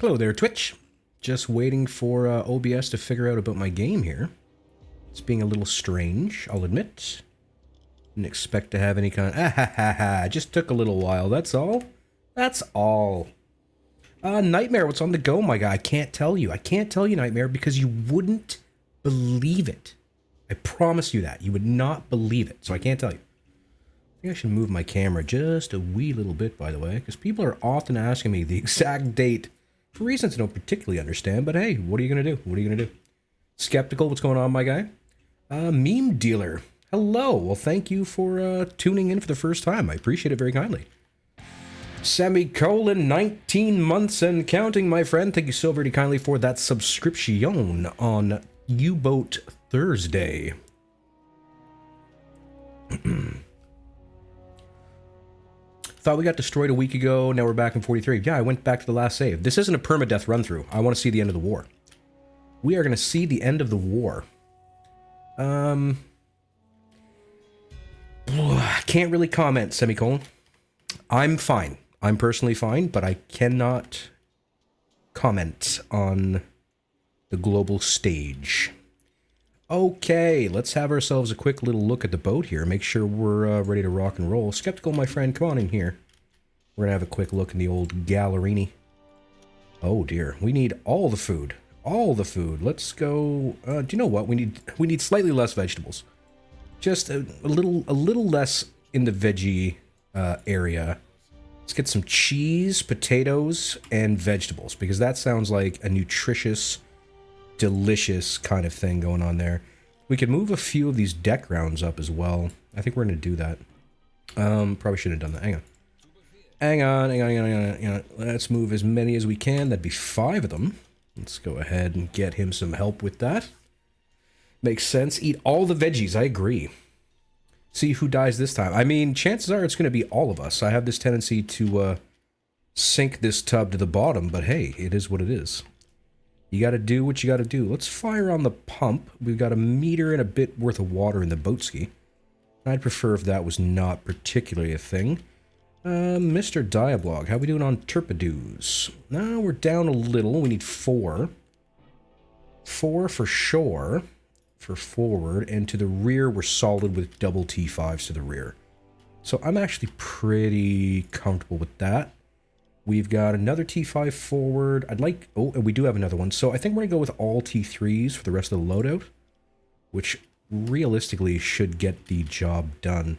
Hello there, Twitch. Just waiting for OBS to figure out about my game here. It's being a little strange, I'll admit. Didn't expect to have any kind of... just took a little while, that's all. That's all. Nightmare, what's on the go, my guy? I can't tell you. I can't tell you, Nightmare, because you wouldn't believe it. I promise you that. You would not believe it, so I can't tell you. I think I should move my camera just a wee little bit, by the way, because people are often asking me the exact date for reasons I don't particularly understand, but hey, what are you going to do? What are you going to do? Skeptical, what's going on, my guy? Meme Dealer, hello. Well, thank you for tuning in for the first time. I appreciate it very kindly. Semicolon 19 months and counting, my friend. Thank you so very kindly for that subscription on Uboat Thursday. Thought we got destroyed a week ago, now we're back in 43. Yeah, I went back to the last save. This isn't a permadeath run-through. I want to see the end of the war. We are going to see the end of the war. Can't really comment, semicolon. I'm fine. I'm personally fine, but I cannot comment on the global stage. Okay, let's have ourselves a quick little look at the boat here. Make sure we're ready to rock and roll. Skeptical, my friend, come on in here. We're gonna have a quick look in the old gallerini. Oh dear, we need all the food. All the food. Let's go. Do you know what? We need slightly less vegetables. Just a little less in the veggie area. Let's get some cheese, potatoes, and vegetables, because that sounds like a nutritious, delicious kind of thing going on there. We could move a few of these deck rounds up as well. I think we're going to do that. Probably shouldn't have done that. Hang on. Let's move as many as we can. That'd be 5 of them. Let's go ahead and get him some help with that. Makes sense. Eat all the veggies. I agree. See who dies this time. I mean, chances are it's going to be all of us. I have this tendency to sink this tub to the bottom, but hey, it is what it is. You got to do what you got to do. Let's fire on the pump. We've got a meter and a bit worth of water in the boat ski. I'd prefer if that was not particularly a thing. Mr. Diablog, how we doing on torpedoes? No, we're down a little. We need 4. 4 for shore, for forward, and to the rear we're solid with double T5s to the rear. So I'm actually pretty comfortable with that. We've got another T5 forward. I'd like... Oh, and we do have another one. So I think we're going to go with all T3s for the rest of the loadout, which realistically should get the job done.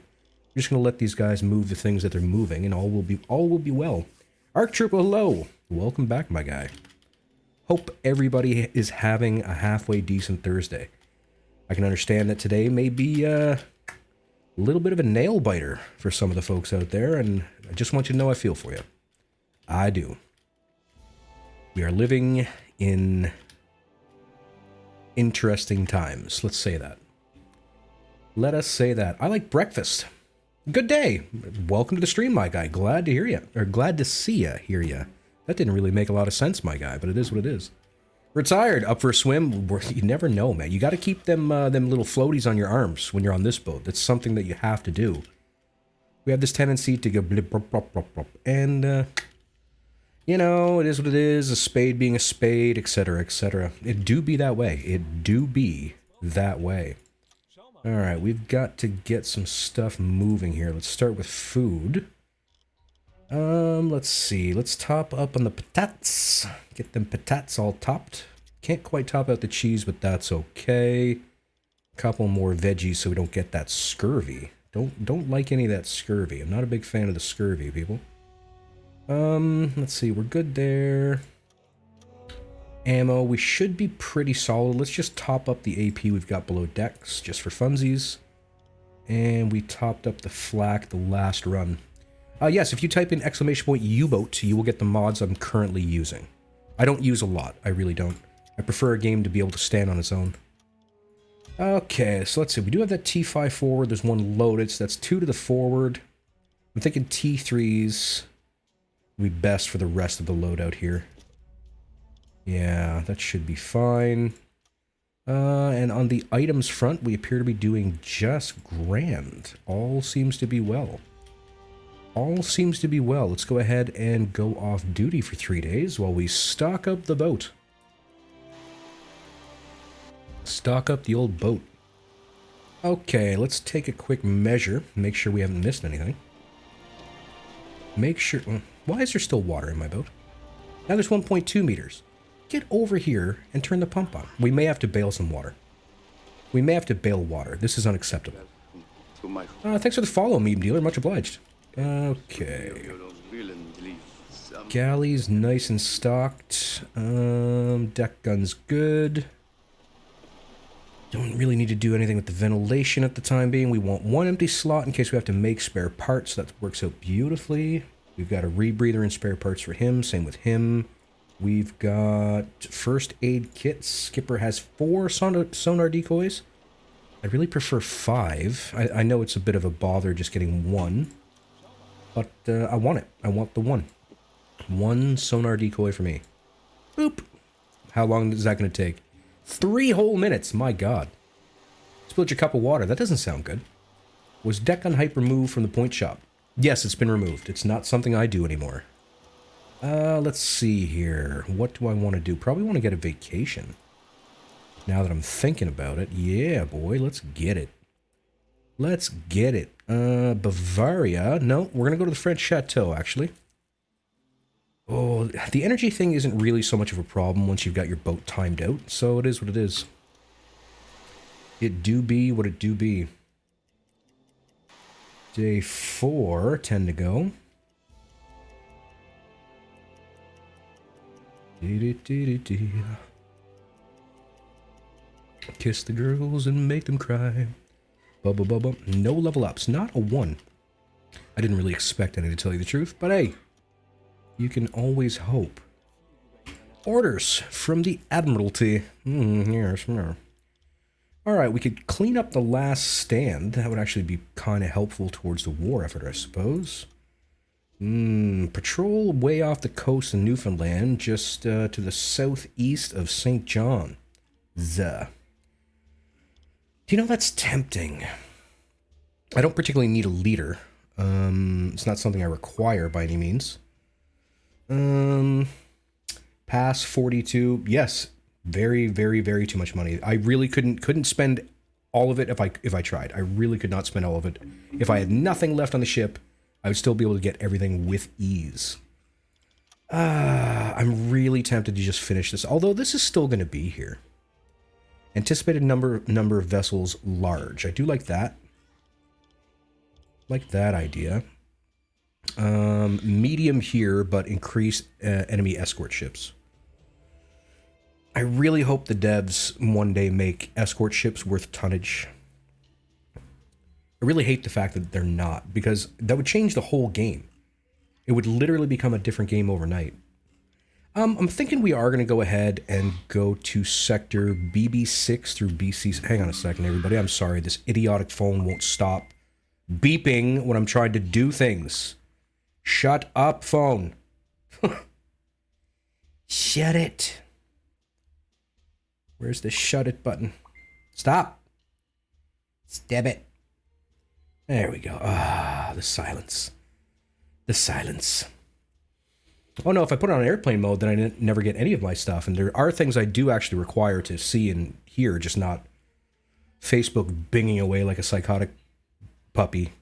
We're just going to let these guys move the things that they're moving, and all will be well. Arc Trooper, hello. Welcome back, my guy. Hope everybody is having a halfway decent Thursday. I can understand that today may be a little bit of a nail-biter for some of the folks out there, and I just want you to know I feel for you. I do. We are living in interesting times. Let's say that. Let us say that. I like breakfast. Good day. Welcome to the stream, my guy. Glad to hear you. Or glad to see you, hear you. That didn't really make a lot of sense, my guy, but it is what it is. Retired. Up for a swim. You never know, man. You got to keep them little floaties on your arms when you're on this boat. That's something that you have to do. We have this tendency to go blip, blop, blop, blop, blop, and, you know, it is what it is, a spade being a spade, etc., etc. It do be that way. It do be that way. Alright, we've got to get some stuff moving here. Let's start with food. Let's see. Let's top up on the patates. Get them patates all topped. Can't quite top out the cheese, but that's okay. Couple more veggies so we don't get that scurvy. Don't like any of that scurvy. I'm not a big fan of the scurvy, people. Let's see, we're good there. Ammo, we should be pretty solid. Let's just top up the AP we've got below decks, just for funsies. And we topped up the flak the last run. Yes, if you type in !Uboat, you will get the mods I'm currently using. I don't use a lot, I really don't. I prefer a game to be able to stand on its own. Okay, so let's see, we do have that T5 forward, there's one loaded, so that's 2 to the forward. I'm thinking T3s would be best for the rest of the loadout here. Yeah, that should be fine. And on the items front, we appear to be doing just grand. All seems to be well. All seems to be well. Let's go ahead and go off duty for 3 days while we stock up the boat. Stock up the old boat. Okay, let's take a quick measure. Make sure we haven't missed anything. Make sure... Why is there still water in my boat? Now there's 1.2 meters. Get over here and turn the pump on. We may have to bail some water. We may have to bail water. This is unacceptable. Thanks for the follow, meme dealer. Much obliged. Okay. Galley's nice and stocked. Deck gun's good. Don't really need to do anything with the ventilation at the time being. We want one empty slot in case we have to make spare parts. That works out beautifully. We've got a rebreather and spare parts for him. Same with him. We've got first aid kits. Skipper has 4 sonar decoys. I'd really prefer 5. I know it's a bit of a bother just getting 1. But I want it. I want the 1. 1 sonar decoy for me. Boop. How long is that going to take? 3 whole minutes. My god. Spilled your cup of water. That doesn't sound good. Was deck on hype removed from the point shop? Yes, it's been removed. It's not something I do anymore. Let's see here. What do I want to do? Probably want to get a vacation. Now that I'm thinking about it. Yeah, boy, let's get it. Let's get it. Bavaria. No, we're going to go to the French Chateau, actually. Oh, the energy thing isn't really so much of a problem once you've got your boat timed out, so it is what it is. It do be what it do be. Day 4, 10 to go. Kiss the girls and make them cry. Bubba bubba. No level ups. Not a 1. I didn't really expect any, to tell you the truth, but hey. You can always hope. Orders from the Admiralty. Yes, no. Alright, we could clean up the last stand. That would actually be kind of helpful towards the war effort, I suppose. Patrol way off the coast of Newfoundland, just to the southeast of St. John. Do you know, that's tempting. I don't particularly need a leader. It's not something I require by any means. Pass 42. Yes, very, very, very too much money. I really couldn't spend all of it if I tried. I really could not spend all of it. If I had nothing left on the ship, I would still be able to get everything with ease. I'm really tempted to just finish this, although this is still going to be here. Anticipated number of vessels large. I do like that. Like that idea. Medium here, but increased enemy escort ships. I really hope the devs one day make escort ships worth tonnage. I really hate the fact that they're not, because that would change the whole game. It would literally become a different game overnight. I'm thinking we are going to go ahead and go to sector BB6 through BC... Hang on a second, everybody. I'm sorry. This idiotic phone won't stop beeping when I'm trying to do things. Shut up, phone. Shut it. Where's the shut it button? Stop. Stab it. There we go. Ah, the silence. The silence. Oh no, if I put it on airplane mode, then I never get any of my stuff. And there are things I do actually require to see and hear, just not Facebook binging away like a psychotic puppy.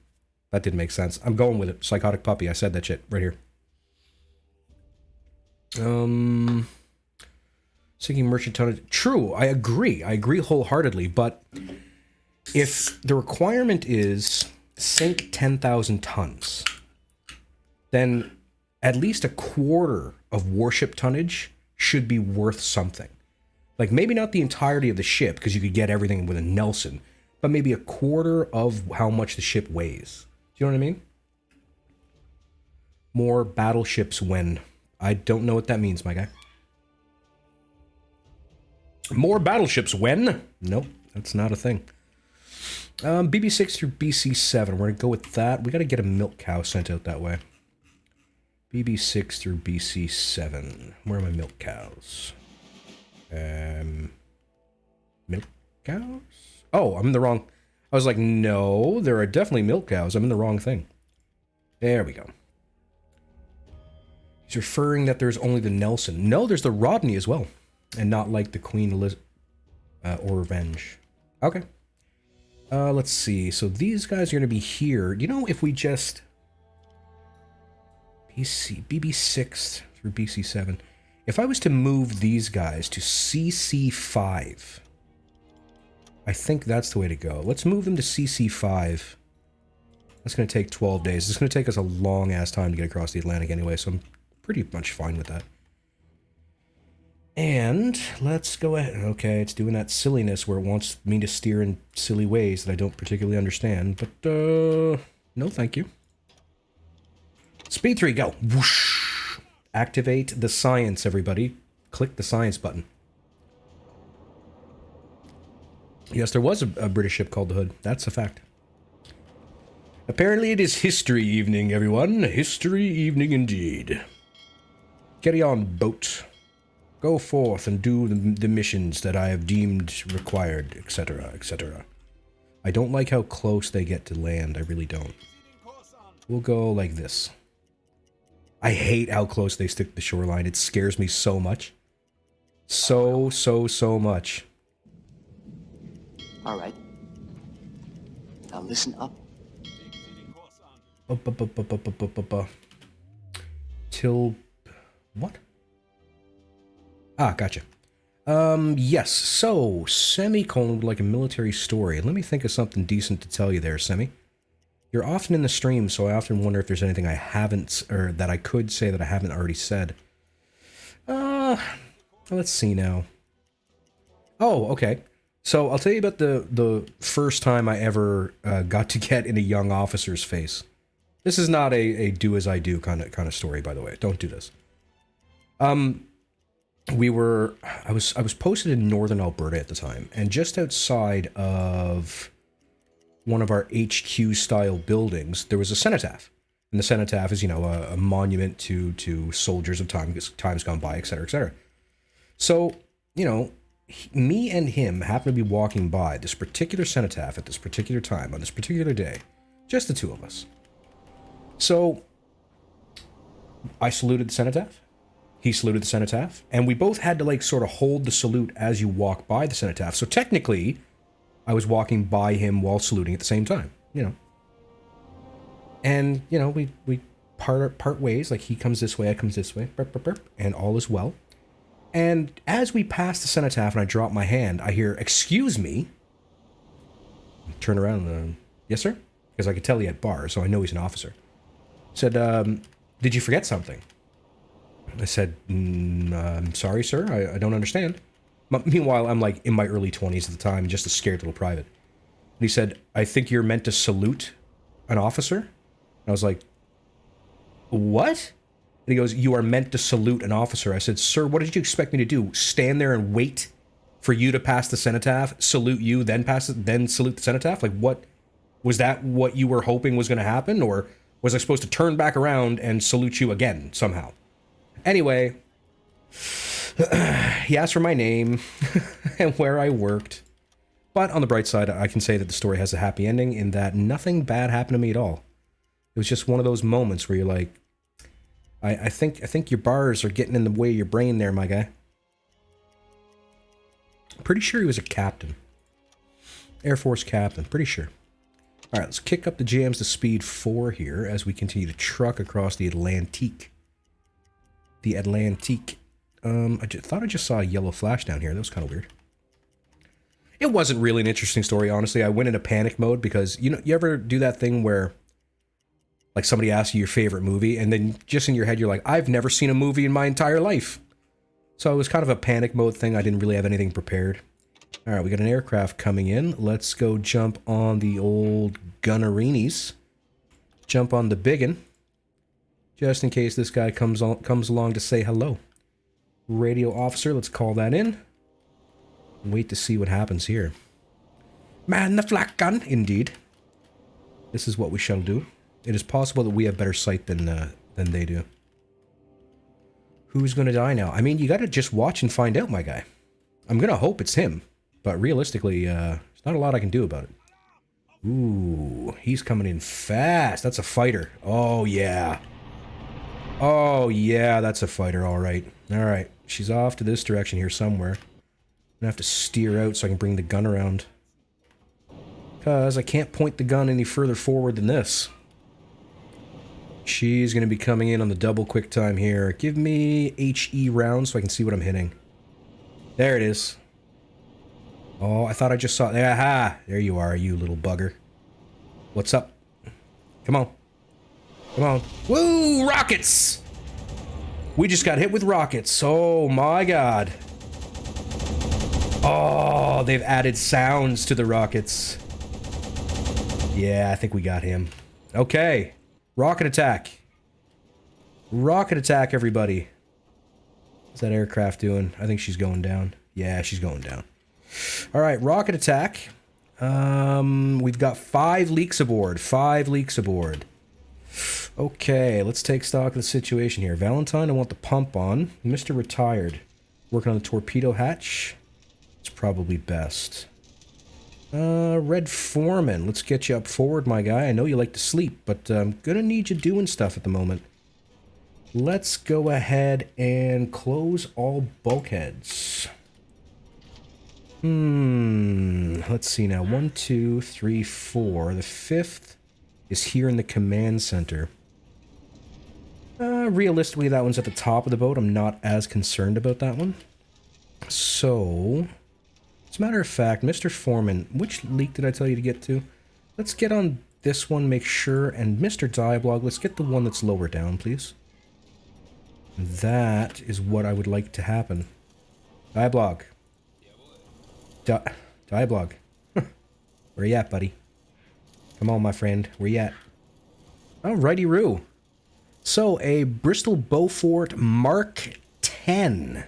That didn't make sense. I'm going with it. Psychotic puppy. I said that shit right here. Sinking merchant tonnage. True, I agree. I agree wholeheartedly. But if the requirement is sink 10,000 tons, then at least a quarter of warship tonnage should be worth something. Like, maybe not the entirety of the ship, because you could get everything with a Nelson, but maybe a quarter of how much the ship weighs. Do you know what I mean? More battleships when. I don't know what that means, my guy. More battleships when? Nope, that's not a thing. BB6 through BC7. We're going to go with that. We got to get a milk cow sent out that way. BB6 through BC7. Where are my milk cows? Milk cows? Oh, I'm in the wrong... I was like, no, there are definitely milk cows. I'm in the wrong thing. There we go. He's referring that there's only the Nelson. No, there's the Rodney as well. And not like the Queen Elizabeth or Revenge. Okay. Let's see. So these guys are going to be here. You know, if we just... BB6 through BC7. If I was to move these guys to CC5... I think that's the way to go. Let's move them to CC5. That's going to take 12 days. It's going to take us a long-ass time to get across the Atlantic anyway, so I'm pretty much fine with that. And let's go ahead. Okay, it's doing that silliness where it wants me to steer in silly ways that I don't particularly understand, but, no thank you. Speed 3, go! Whoosh! Activate the science, everybody. Click the science button. Yes, there was a British ship called the Hood. That's a fact. Apparently it is history evening, everyone. History evening indeed. Carry on, boat. Go forth and do the missions that I have deemed required, etc., etc. I don't like how close they get to land. I really don't. We'll go like this. I hate how close they stick to the shoreline. It scares me so much. So much. All right. Now listen up. Till... what? Ah, gotcha. Yes, so, Semicolon would like a military story. Let me think of something decent to tell you there, Semi. You're often in the stream, so I often wonder if there's anything I haven't, or that I could say that I haven't already said. Let's see now. Oh, okay. So, I'll tell you about the first time I ever got to get in a young officer's face. This is not a do as I do kind of story, by the way. Don't do this. I was posted in northern Alberta at the time, and just outside of one of our HQ style buildings, there was a cenotaph. And the cenotaph is, you know, a monument to soldiers of times gone by, etc., etc. So, you know, me and him happened to be walking by this particular cenotaph at this particular time, on this particular day. Just the two of us. So, I saluted the cenotaph. He saluted the cenotaph. And we both had to, like, sort of hold the salute as you walk by the cenotaph. So, technically, I was walking by him while saluting at the same time, you know. And, you know, we part ways. Like, he comes this way, I comes this way. Burp, burp, burp, and all is well. And as we pass the cenotaph and I drop my hand, I hear, "Excuse me." Turn around and, "Yes, sir?" Because I could tell he had bars, so I know he's an officer. Said, "Did you forget something?" I said, "I'm sorry, sir. I don't understand." Meanwhile, I'm like in my early 20s at the time, just a scared little private. And he said, "I think you're meant to salute an officer." And I was like, "What?" And he goes, "You are meant to salute an officer." I said, "Sir, what did you expect me to do? Stand there and wait for you to pass the cenotaph, salute you, then pass it, then salute the cenotaph? Like, what? Was that what you were hoping was going to happen? Or was I supposed to turn back around and salute you again, somehow?" Anyway, he asked for my name and where I worked. But on the bright side, I can say that the story has a happy ending in that nothing bad happened to me at all. It was just one of those moments where you're like, I think your bars are getting in the way of your brain there, my guy. Pretty sure he was a captain. Air Force captain, pretty sure. Alright, let's kick up the jams to speed 4 here as we continue to truck across the Atlantique. The Atlantique. I thought I just saw a yellow flash down here. That was kind of weird. It wasn't really an interesting story, honestly. I went into panic mode because, you know, you ever do that thing where, like, somebody asks you your favorite movie, and then just in your head, you're like, I've never seen a movie in my entire life. So it was kind of a panic mode thing. I didn't really have anything prepared. All right, we got an aircraft coming in. Let's go jump on the old Gunnarinis. Jump on the biggin. Just in case this guy comes along to say hello. Radio officer, let's call that in. Wait to see what happens here. Man the flak gun, indeed. This is what we shall do. It is possible that we have better sight than they do. Who's going to die now? I mean, you got to just watch and find out, my guy. I'm going to hope it's him, but realistically, there's not a lot I can do about it. Ooh, he's coming in fast. That's a fighter. Oh, yeah. Oh, yeah, that's a fighter, all right. All right, she's off to this direction here somewhere. I'm gonna have to steer out so I can bring the gun around. Because I can't point the gun any further forward than this. She's gonna be coming in on the double quick time here. Give me HE rounds so I can see what I'm hitting. There it is. Oh, I thought I just saw it. Aha! There you are, you little bugger. What's up? Come on. Come on. Woo! Rockets! We just got hit with rockets. Oh my god. Oh, they've added sounds to the rockets. Yeah, I think we got him. Okay. Rocket attack. Rocket attack, everybody. What's that aircraft doing? I think she's going down. Yeah, she's going down. Alright, rocket attack. We've got 5 leaks aboard. 5 leaks aboard. Okay, let's take stock of the situation here. Valentine, I want the pump on. Mr. Retired. Working on the torpedo hatch. It's probably best. Red Foreman, let's get you up forward, my guy. I know you like to sleep, but I'm gonna need you doing stuff at the moment. Let's go ahead and close all bulkheads. Let's see now. 1, 2, 3, 4. The 5th is here in the command center. Realistically, that one's at the top of the boat. I'm not as concerned about that one. So, as a matter of fact, Mr. Foreman, which leak did I tell you to get to? Let's get on this one, make sure, and Mr. Dialogue, let's get the one that's lower down, please. That is what I would like to happen. Dialogue. Dialogue. Where you at, buddy? Come on, my friend. Where you at? Alrighty-roo. So, a Bristol Beaufort Mark 10.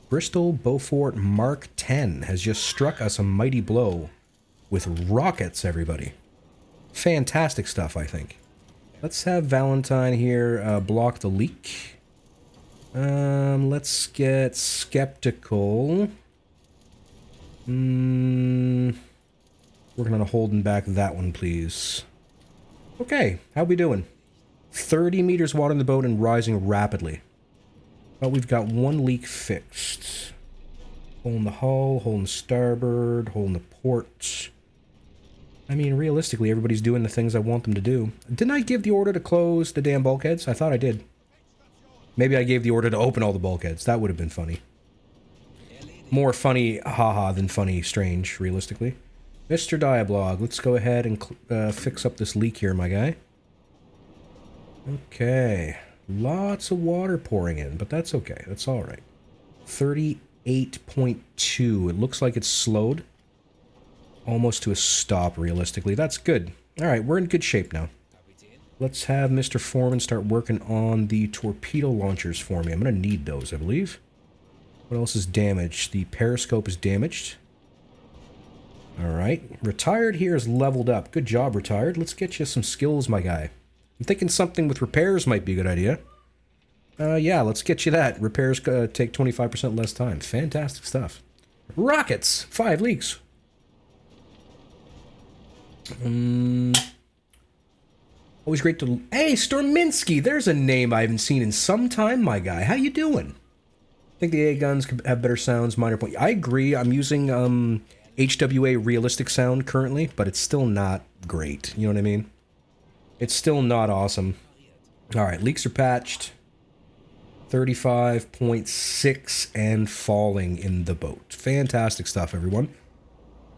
Bristol Beaufort Mark 10 has just struck us a mighty blow with rockets, everybody. Fantastic stuff, I think. Let's have Valentine here block the leak. Let's get Skeptical. Working on holding back that one, please. Okay, how we doing? 30 meters water in the boat and rising rapidly. But we've got 1 leak fixed. Holding the hull, holding starboard, holding the port. I mean, realistically, everybody's doing the things I want them to do. Didn't I give the order to close the damn bulkheads? I thought I did. Maybe I gave the order to open all the bulkheads. That would have been funny. More funny, haha, than funny, strange, realistically. Mr. Dialogue, let's go ahead and fix up this leak here, my guy. Okay. Lots of water pouring in, but that's okay. That's alright. 38.2. It looks like it's slowed. Almost to a stop, realistically. That's good. Alright, we're in good shape now. Let's have Mr. Foreman start working on the torpedo launchers for me. I'm going to need those, I believe. What else is damaged? The periscope is damaged. Alright. Retired here is leveled up. Good job, Retired. Let's get you some skills, my guy. I'm thinking something with repairs might be a good idea. Yeah, let's get you that. Repairs take 25% less time. Fantastic stuff. Rockets! 5 leaks. Always great to... Hey, Storminski! There's a name I haven't seen in some time, my guy. How you doing? I think the A guns could have better sounds, minor point. I agree. I'm using HWA realistic sound currently, but it's still not great. You know what I mean? It's still not awesome. Alright, leaks are patched. 35.6 and falling in the boat. Fantastic stuff, everyone.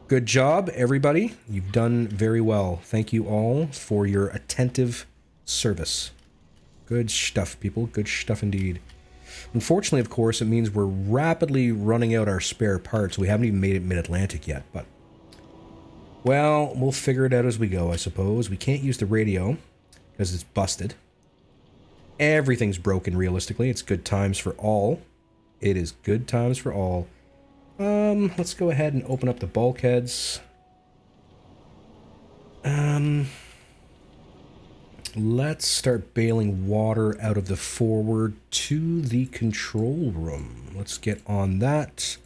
Good job, everybody. You've done very well. Thank you all for your attentive service. Good stuff, people. Good stuff indeed. Unfortunately, of course, it means we're rapidly running out our spare parts. We haven't even made it mid-Atlantic yet, but... Well, we'll figure it out as we go, I suppose. We can't use the radio, because it's busted. Everything's broken, realistically. It's good times for all. It is good times for all. Let's go ahead and open up the bulkheads. Let's start bailing water out of the forward to the control room. Let's get on that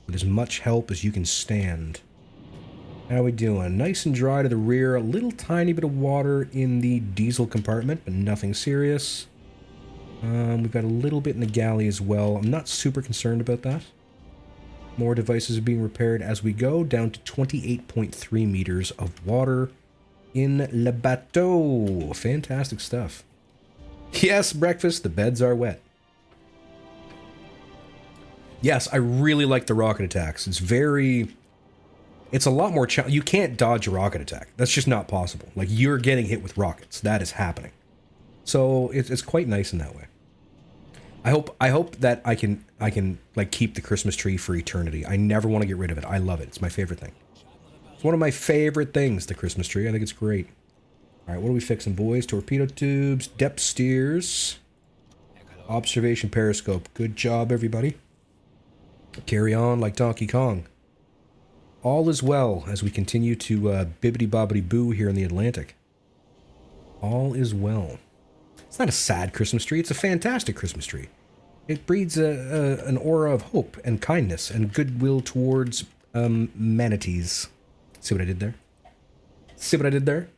with as much help as you can stand. How we doing? Nice and dry to the rear. A little tiny bit of water in the diesel compartment, but nothing serious. We've got a little bit in the galley as well. I'm not super concerned about that. More devices are being repaired as we go, down to 28.3 meters of water in Le Bateau. Fantastic stuff. Yes, breakfast, the beds are wet. Yes, I really like the rocket attacks. It's a lot more challenging. You can't dodge a rocket attack. That's just not possible. Like, you're getting hit with rockets. That is happening. So it's quite nice in that way. I hope that I can like keep the Christmas tree for eternity. I never want to get rid of it. I love it. It's my favorite thing. It's one of my favorite things, the Christmas tree. I think it's great. All right, what are we fixing, boys? Torpedo tubes, depth steers, observation periscope. Good job, everybody. Carry on like Donkey Kong. All is well as we continue to bibbity-bobbity-boo here in the Atlantic. All is well. It's not a sad Christmas tree. It's a fantastic Christmas tree. It breeds an aura of hope and kindness and goodwill towards manatees. See what I did there? See what I did there?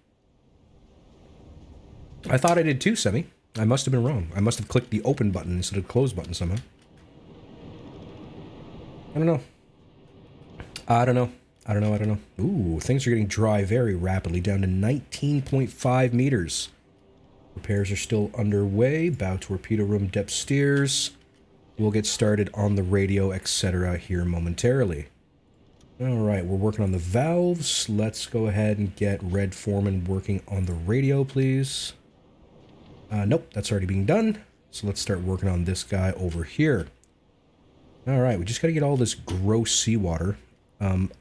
I thought I did too, Semi. I must have been wrong. I must have clicked the open button instead of the close button somehow. I don't know. I don't know. Ooh, things are getting dry very rapidly, down to 19.5 meters. Repairs are still underway. Bow torpedo room depth steers. We'll get started on the radio, etc. here momentarily. Alright, we're working on the valves. Let's go ahead and get Red Foreman working on the radio, please. Nope, that's already being done. So let's start working on this guy over here. Alright, we just gotta get all this gross seawater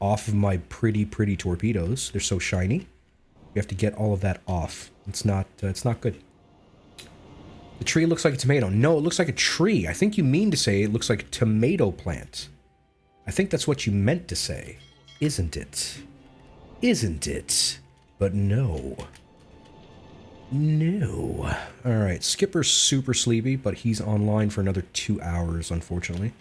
off of my pretty torpedoes. They're so shiny. We have to get all of that off. It's not good. The tree looks like a tomato. No, it looks like a tree. I think you mean to say it looks like a tomato plant. I think that's what you meant to say. Isn't it? Isn't it? But no. No. Alright, Skipper's super sleepy, but he's online for another 2 hours, unfortunately.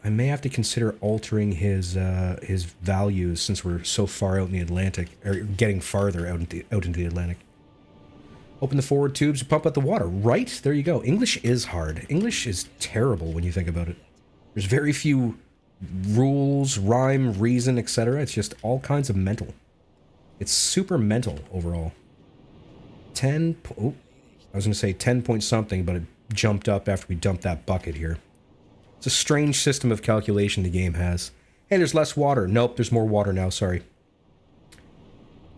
I may have to consider altering his values since we're so far out in the Atlantic, or getting farther out into the Atlantic. Open the forward tubes, pump out the water. Right? There you go. English is hard. English is terrible when you think about it. There's very few rules, rhyme, reason, etc. It's just all kinds of mental. It's super mental overall. 10... Oh, I was going to say 10 point something, but it jumped up after we dumped that bucket here. It's a strange system of calculation the game has. Hey, there's less water. Nope, there's more water now, sorry.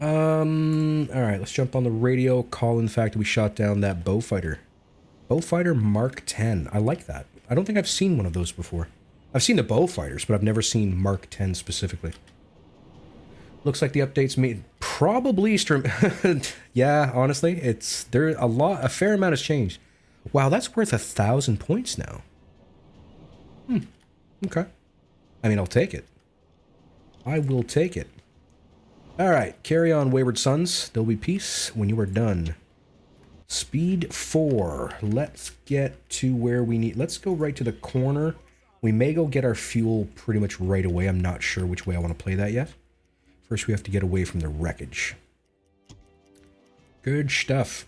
Alright, let's jump on the radio. Call in the fact that we shot down that Beaufighter. Beaufighter Mark 10. I like that. I don't think I've seen one of those before. I've seen the Beaufighters, but I've never seen Mark 10 specifically. Looks like the updates made probably yeah, honestly, a fair amount has changed. Wow, that's worth 1,000 points now. Okay. I mean, I'll take it. I will take it. Alright, carry on, wayward sons. There'll be peace when you are done. Speed 4. Let's get to where we need... Let's go right to the corner. We may go get our fuel pretty much right away. I'm not sure which way I want to play that yet. First, we have to get away from the wreckage. Good stuff.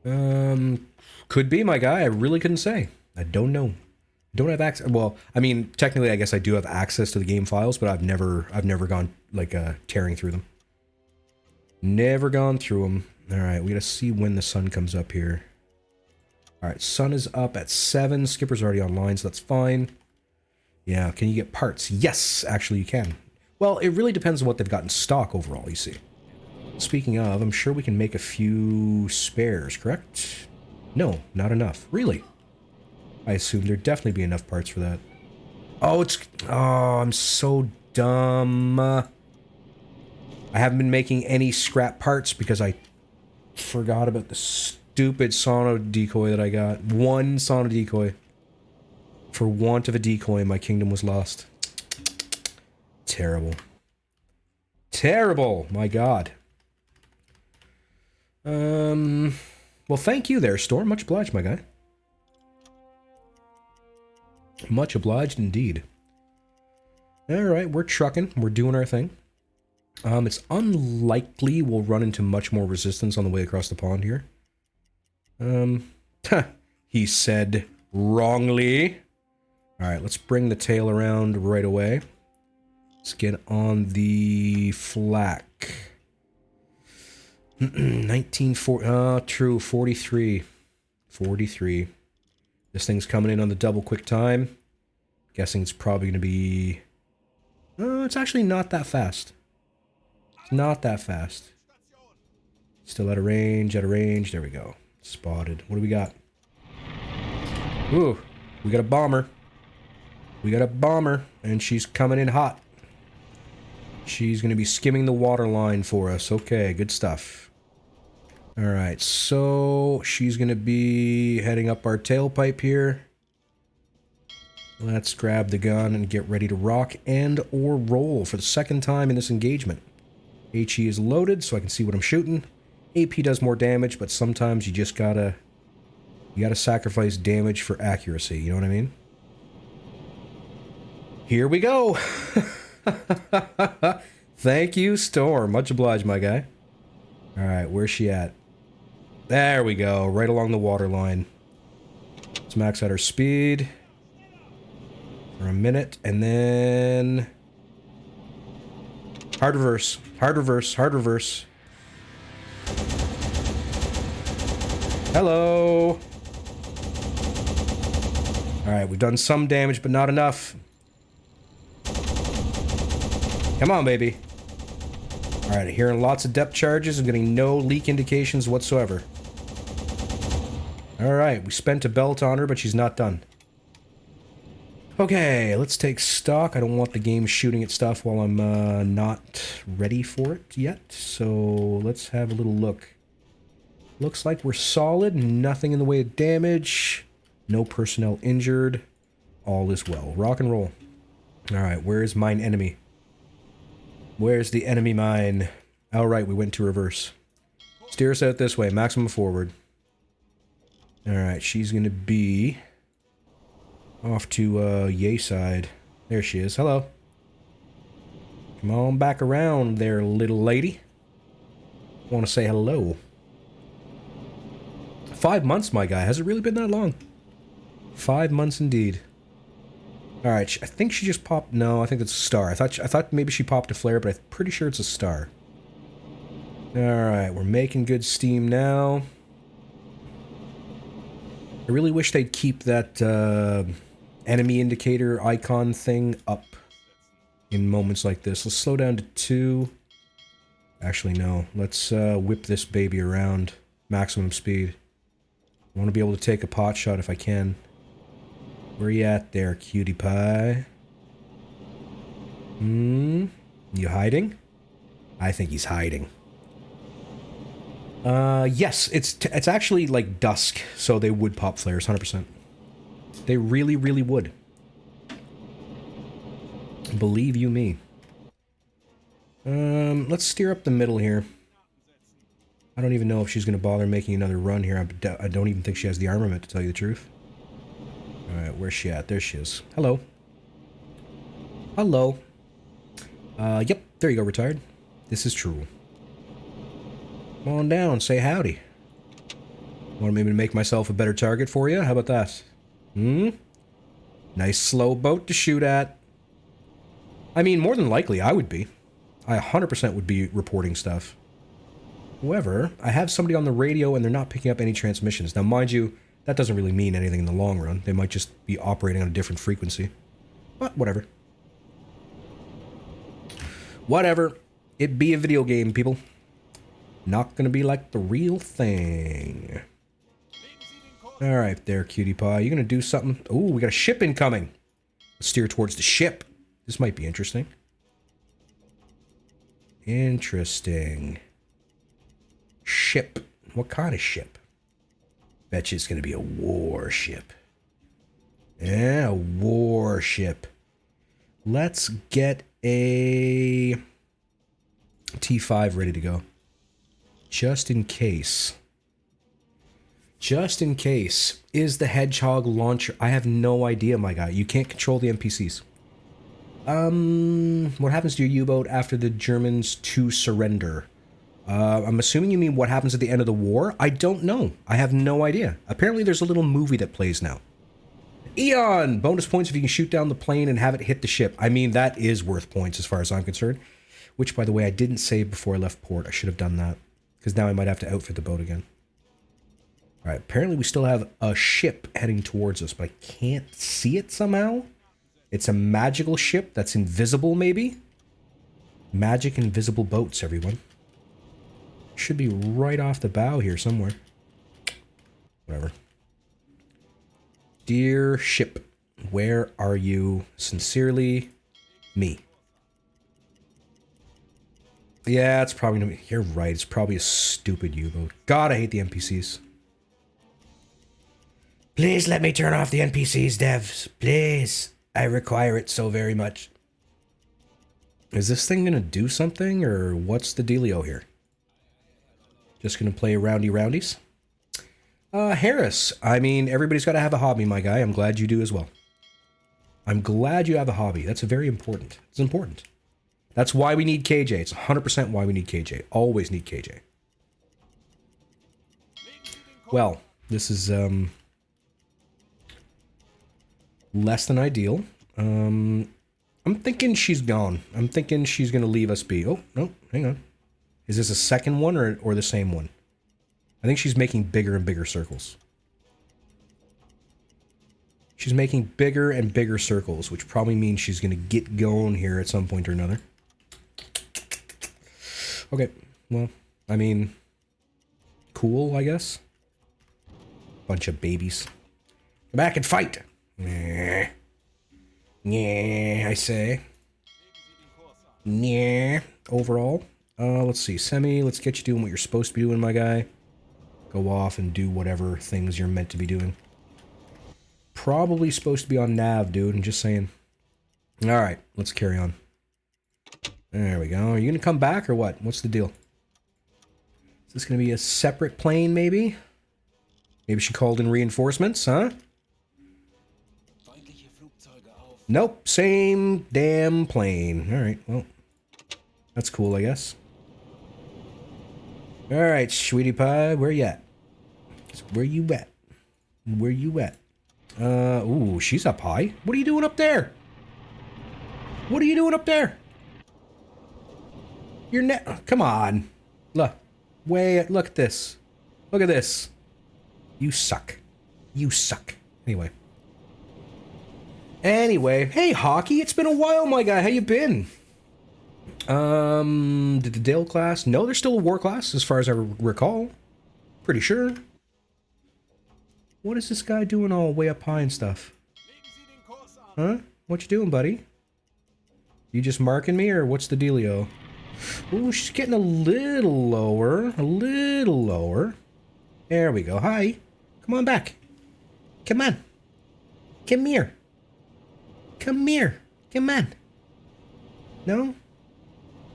Could be, my guy. I really couldn't say. I don't know. Don't have access. Well, I mean, technically, I guess I do have access to the game files, but I've never gone like tearing through them. Never gone through them. All right, we gotta see when the sun comes up here. All right, sun is up at 7. Skipper's already online, so that's fine. Yeah, can you get parts? Yes, actually, you can. Well, it really depends on what they've got in stock overall. You see. Speaking of, I'm sure we can make a few spares. Correct? No, not enough. Really? I assume there'd definitely be enough parts for that. Oh, I'm so dumb. I haven't been making any scrap parts because I forgot about the stupid sono decoy that I got. One sono decoy. For want of a decoy, my kingdom was lost. Terrible. Terrible! My god. Well, thank you there, Storm. Much obliged, my guy. Much obliged indeed. Alright, we're trucking. We're doing our thing. It's unlikely we'll run into much more resistance on the way across the pond here. He said wrongly. Alright, let's bring the tail around right away. Let's get on the flak. 1940, true, 43. 43. This thing's coming in on the double quick time. Guessing it's probably going to be... it's actually not that fast. It's not that fast. Still out of range, there we go. Spotted. What do we got? Ooh, we got a bomber. We got a bomber, and she's coming in hot. She's going to be skimming the water line for us. Okay, good stuff. Alright, so she's going to be heading up our tailpipe here. Let's grab the gun and get ready to rock and or roll for the second time in this engagement. HE is loaded so I can see what I'm shooting. AP does more damage, but sometimes you just gotta sacrifice damage for accuracy, you know what I mean? Here we go! Thank you, Storm. Much obliged, my guy. Alright, where's she at? There we go, right along the water line. Let's max out her speed for a minute, and then... hard reverse, hard reverse, hard reverse. Hello! Alright, we've done some damage, but not enough. Come on, baby. Alright, hearing lots of depth charges and getting no leak indications whatsoever. Alright, we spent a belt on her, but she's not done. Okay, let's take stock. I don't want the game shooting at stuff while I'm not ready for it yet. So let's have a little look. Looks like we're solid. Nothing in the way of damage. No personnel injured. All is well. Rock and roll. Alright, where is mine enemy? Where's the enemy mine? Alright, we went to reverse. Steer us out this way. Maximum forward. Alright, she's gonna be... off to, yay side. There she is. Hello. Come on back around there, little lady. Want to say hello. 5 months, my guy. Has it really been that long? 5 months indeed. Alright, I think she just popped... no, I think it's a star. I thought maybe she popped a flare, but I'm pretty sure it's a star. Alright, we're making good steam now. I really wish they'd keep that, enemy indicator icon thing up in moments like this. Let's slow down to 2. Actually, no. Let's whip this baby around. Maximum speed. I want to be able to take a pot shot if I can. Where you at there, cutie pie? You hiding? I think he's hiding. Yes, it's actually like dusk, so they would pop flares, 100%. They really, really would. Believe you me. Let's steer up the middle here. I don't even know if she's going to bother making another run here. I don't even think she has the armament, to tell you the truth. Alright, where's she at? There she is. Hello. Hello. Yep, there you go, retired. This is true. Come on down, say howdy. Want me to make myself a better target for you? How about that? Nice slow boat to shoot at. I mean, more than likely, I would be. I 100% would be reporting stuff. However, I have somebody on the radio and they're not picking up any transmissions. Now, mind you, that doesn't really mean anything in the long run. They might just be operating on a different frequency. But, whatever. Whatever. It be a video game, people. Not gonna be like the real thing. Alright there, cutie pie. You gonna do something? Ooh, we got a ship incoming. Let's steer towards the ship. This might be interesting. Interesting. Ship. What kind of ship? Bet you it's gonna be a warship. Yeah, a warship. Let's get a T5 ready to go. Just in case. Just in case. Is the Hedgehog launcher... I have no idea, my guy. You can't control the NPCs. What happens to your U-boat after the Germans to surrender? I'm assuming you mean what happens at the end of the war? I don't know. I have no idea. Apparently there's a little movie that plays now. Eon! Bonus points if you can shoot down the plane and have it hit the ship. I mean, that is worth points as far as I'm concerned. Which, by the way, I didn't save before I left port. I should have done that. Because now I might have to outfit the boat again. Alright, apparently we still have a ship heading towards us, but I can't see it somehow. It's a magical ship that's invisible, maybe? Magic invisible boats, everyone. Should be right off the bow here somewhere. Whatever. Dear ship, where are you? Sincerely, me. Yeah, it's probably... You're right, it's probably a stupid U-boat. God, I hate the NPCs. Please let me turn off the NPCs, devs. Please. I require it so very much. Is this thing gonna do something, or what's the dealio here? Just gonna play roundies? Harris. I mean, everybody's gotta have a hobby, my guy. I'm glad you do as well. I'm glad you have a hobby. That's very important. It's important. That's why we need KJ. It's 100% why we need KJ. Always need KJ. Well, this is, less than ideal. I'm thinking she's gone. I'm thinking she's gonna leave us be. Oh, no, hang on. Is this a second one or the same one? I think she's making bigger and bigger circles. She's making bigger and bigger circles, which probably means she's gonna get going here at some point or another. Okay, well, I mean, cool, I guess. Bunch of babies. Come back and fight! Yeah, I say. Yeah, overall. Let's see, Semi, let's get you doing what you're supposed to be doing, my guy. Go off and do whatever things you're meant to be doing. Probably supposed to be on nav, dude, I'm just saying. Alright, let's carry on. There we go. Are you gonna come back or what? What's the deal? Is this gonna be a separate plane, maybe? Maybe she called in reinforcements, huh? Nope, same damn plane. Alright, well, that's cool, I guess. Alright, sweetie pie, where you at? Where you at? Where you at? Ooh, she's up high. What are you doing up there? What are you doing up there? You're come on. Look. Look at this. Look at this. You suck. You suck. Anyway. Hey, Hockey, it's been a while, my guy. How you been? Did the Dale class? No, there's still a war class, as far as I recall. Pretty sure. What is this guy doing all way up high and stuff? Huh? What you doing, buddy? You just marking me, or what's the dealio? Ooh, she's getting a little lower. A little lower. There we go. Hi. Come on back. Come on. Come here. Come here. Come on. No?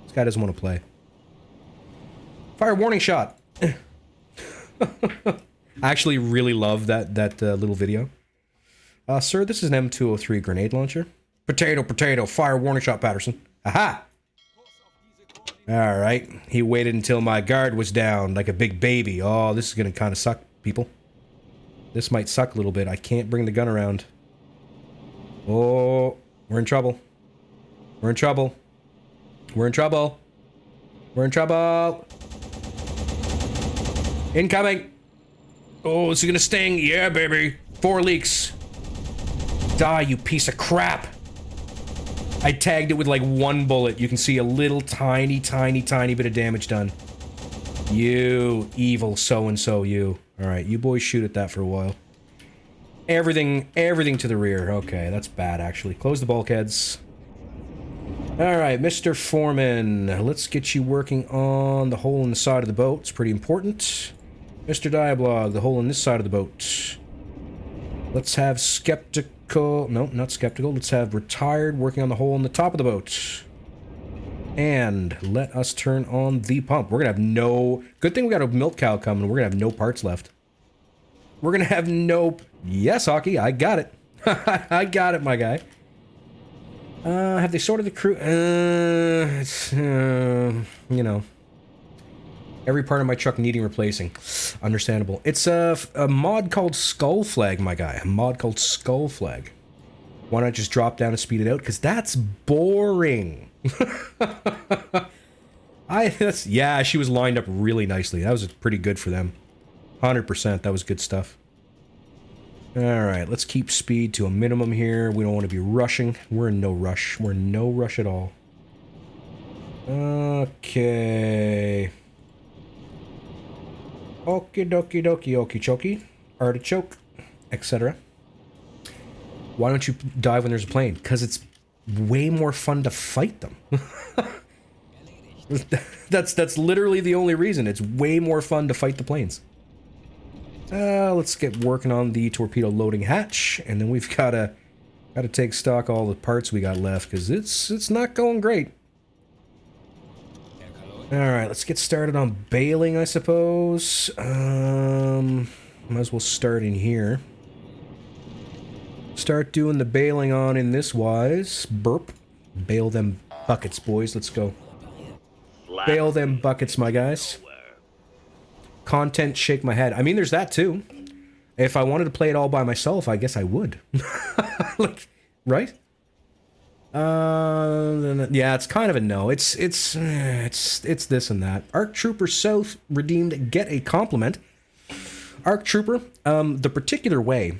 This guy doesn't want to play. Fire warning shot. I actually really love that little video. Sir, this is an M203 grenade launcher. Potato, fire warning shot, Patterson. Aha! Alright, he waited until my guard was down like a big baby. Oh, this is gonna kind of suck, people. This might suck a little bit. I can't bring the gun around. Oh, we're in trouble. We're in trouble. We're in trouble. We're in trouble. Incoming. Oh, is it gonna sting? Yeah, baby. 4 leaks. Die, you piece of crap. I tagged it with like 1 bullet. You can see a little tiny bit of damage done. You evil so-and-so, you. Alright, you boys shoot at that for a while. Everything to the rear. Okay, that's bad, actually. Close the bulkheads. Alright, Mr. Foreman. Let's get you working on the hole in the side of the boat. It's pretty important. Mr. Diablog, the hole in this side of the boat. Let's have Skeptical... No, not Skeptical. Let's have Retired working on the hole in the top of the boat. And let us turn on the pump. We're gonna have no... Good thing we got a milk cow coming. We're gonna have no parts left. We're gonna have no... Yes, Hockey, I got it. I got it, my guy. Have they sorted the crew? It's, you know, every part of my truck needing replacing. Understandable. It's a mod called Skull Flag, my guy. A mod called Skull Flag. Why not just drop down and speed it out? Because that's boring. Yeah, she was lined up really nicely. That was pretty good for them. 100%. That was good stuff. Alright, let's keep speed to a minimum here. We don't want to be rushing. We're in no rush. We're in no rush at all. Okay. Okie dokie dokie okie chokie. Artichoke. Etc. Why don't you dive when there's a plane? Because it's way more fun to fight them. That's literally the only reason. It's way more fun to fight the planes. Let's get working on the torpedo loading hatch, and then we've gotta take stock of all the parts we got left, because it's not going great. Alright, let's get started on bailing, I suppose. Might as well start in here. Start doing the bailing on in this wise. Burp. Bail them buckets, boys. Let's go. Bail them buckets, my guys. Content, shake my head. I mean, there's that too. If I wanted to play it all by myself, I guess I would. Like, right? Yeah, it's kind of a no. It's this and that. ARC Trooper South redeemed get a compliment. ARC Trooper, the particular way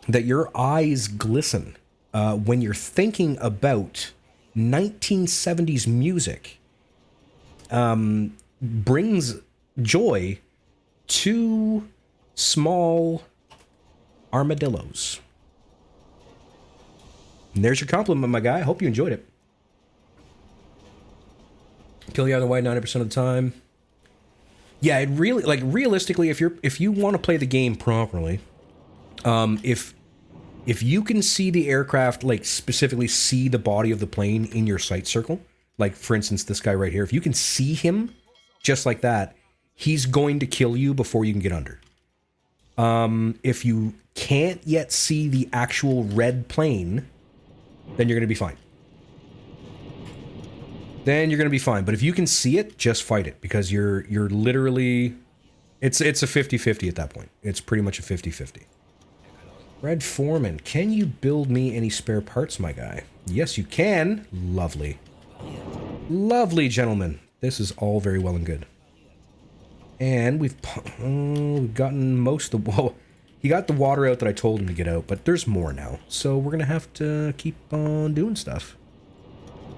that your eyes glisten when you're thinking about 1970s music brings joy to small armadillos. And there's your compliment, my guy. I hope you enjoyed it. Kill the other way 90% of the time. Yeah, it really, like, realistically, if you want to play the game properly, if you can see the aircraft, like, specifically see the body of the plane in your sight circle, like, for instance, this guy right here, if you can see him just like that, he's going to kill you before you can get under. If you can't yet see the actual red plane, then you're going to be fine. Then you're going to be fine. But if you can see it, just fight it, because you're literally... It's a 50-50 at that point. It's pretty much a 50-50. Red Foreman, can you build me any spare parts, my guy? Yes, you can. Lovely. Lovely, gentlemen. This is all very well and good. And we've gotten most of the... Well, he got the water out that I told him to get out, but there's more now. So we're going to have to keep on doing stuff.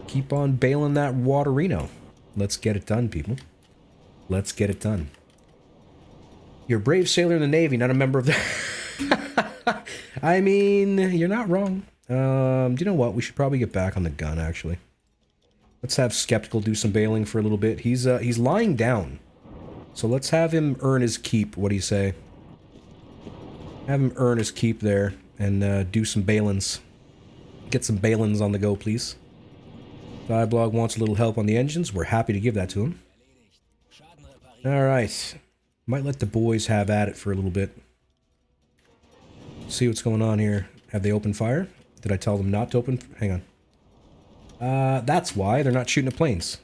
Keep on bailing that waterino. Let's get it done, people. Let's get it done. You're a brave sailor in the Navy, not a member of the... I mean, you're not wrong. Do you know what? We should probably get back on the gun, actually. Let's have Skeptical do some bailing for a little bit. He's lying down. So let's have him earn his keep. What do you say? Have him earn his keep there and do some bailings. Get some bailings on the go, please. Diablog wants a little help on the engines. We're happy to give that to him. Alright. Might let the boys have at it for a little bit. See what's going on here. Have they opened fire? Did I tell them not to open? Hang on. That's why they're not shooting at planes.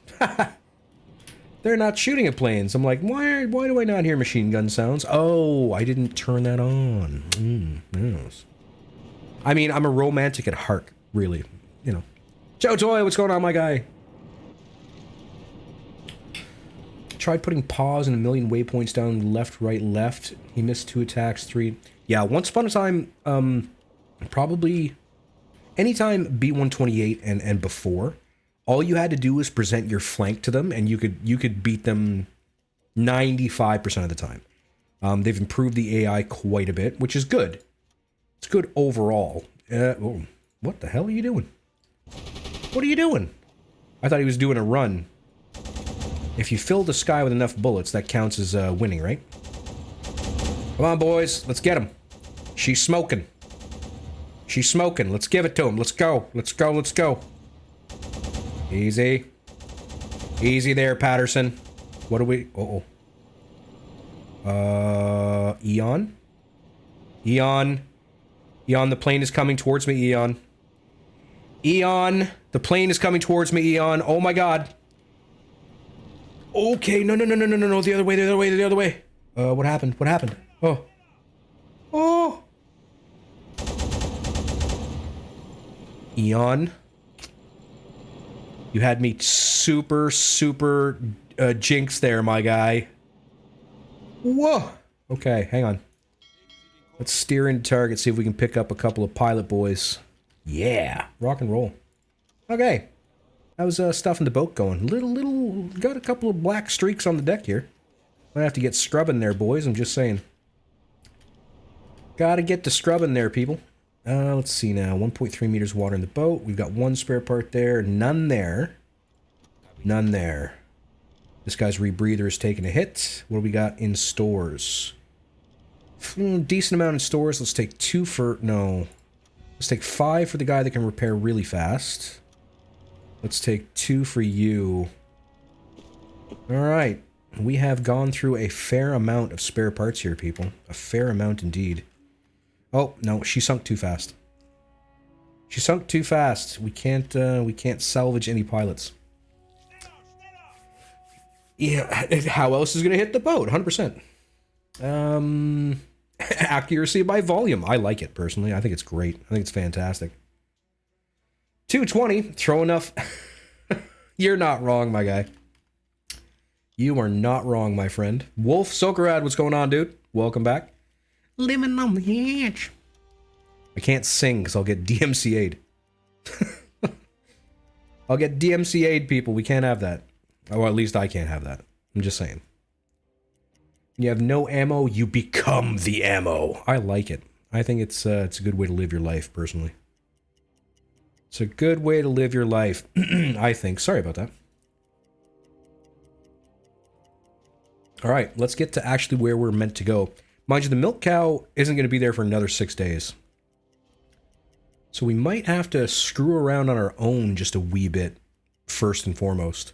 They're not shooting at planes. I'm like, why do I not hear machine gun sounds? Oh, I didn't turn that on. Yes. I mean, I'm a romantic at heart, really. You know. Joe Toy, what's going on, my guy? Tried putting pause and a million waypoints down left, right, left. He missed 2 attacks, 3. Yeah, once upon a time, probably anytime B128 and before, all you had to do was present your flank to them, and you could beat them 95% of the time. They've improved the AI quite a bit, which is good. It's good overall. Oh, what the hell are you doing? What are you doing? I thought he was doing a run. If you fill the sky with enough bullets, that counts as winning, right? Come on, boys. Let's get him. She's smoking. She's smoking. Let's give it to him. Let's go. Let's go. Let's go. Easy. Easy there, Patterson. What do we... Eon? Eon. Eon, the plane is coming towards me, Eon. Eon, the plane is coming towards me, Eon. Oh my god. Okay, no, the other way. What happened? Oh. Oh. Eon. You had me super jinxed there, my guy. Whoa. Okay, hang on. Let's steer into target, see if we can pick up a couple of pilot boys. Yeah, rock and roll. Okay. How's stuff in the boat going? Got a couple of black streaks on the deck here. Might have to get scrubbing there, boys, I'm just saying. Gotta get to scrubbing there, people. Let's see now. 1.3 meters water in the boat. We've got one spare part there. None there. None there. This guy's rebreather is taking a hit. What do we got in stores? Decent amount in stores. Let's take 2 for... No. Let's take 5 for the guy that can repair really fast. Let's take 2 for you. Alright. We have gone through a fair amount of spare parts here, people. A fair amount indeed. Oh, no, she sunk too fast. She sunk too fast. We can't salvage any pilots. Yeah, how else is gonna hit the boat? 100%. Accuracy by volume. I like it, personally. I think it's great. I think it's fantastic. 220. Throw enough. You're not wrong, my guy. You are not wrong, my friend. Wolf Sokarad, what's going on, dude? Welcome back. Living on the edge. I can't sing because I'll get DMCA'd. I'll get DMCA'd, people. We can't have that. Or at least I can't have that. I'm just saying. You have no ammo, you become the ammo. I like it. I think it's a good way to live your life, personally. It's a good way to live your life, I think. Sorry about that. Alright, let's get to actually where we're meant to go. Mind you, the milk cow isn't going to be there for another 6 days. So we might have to screw around on our own just a wee bit, first and foremost.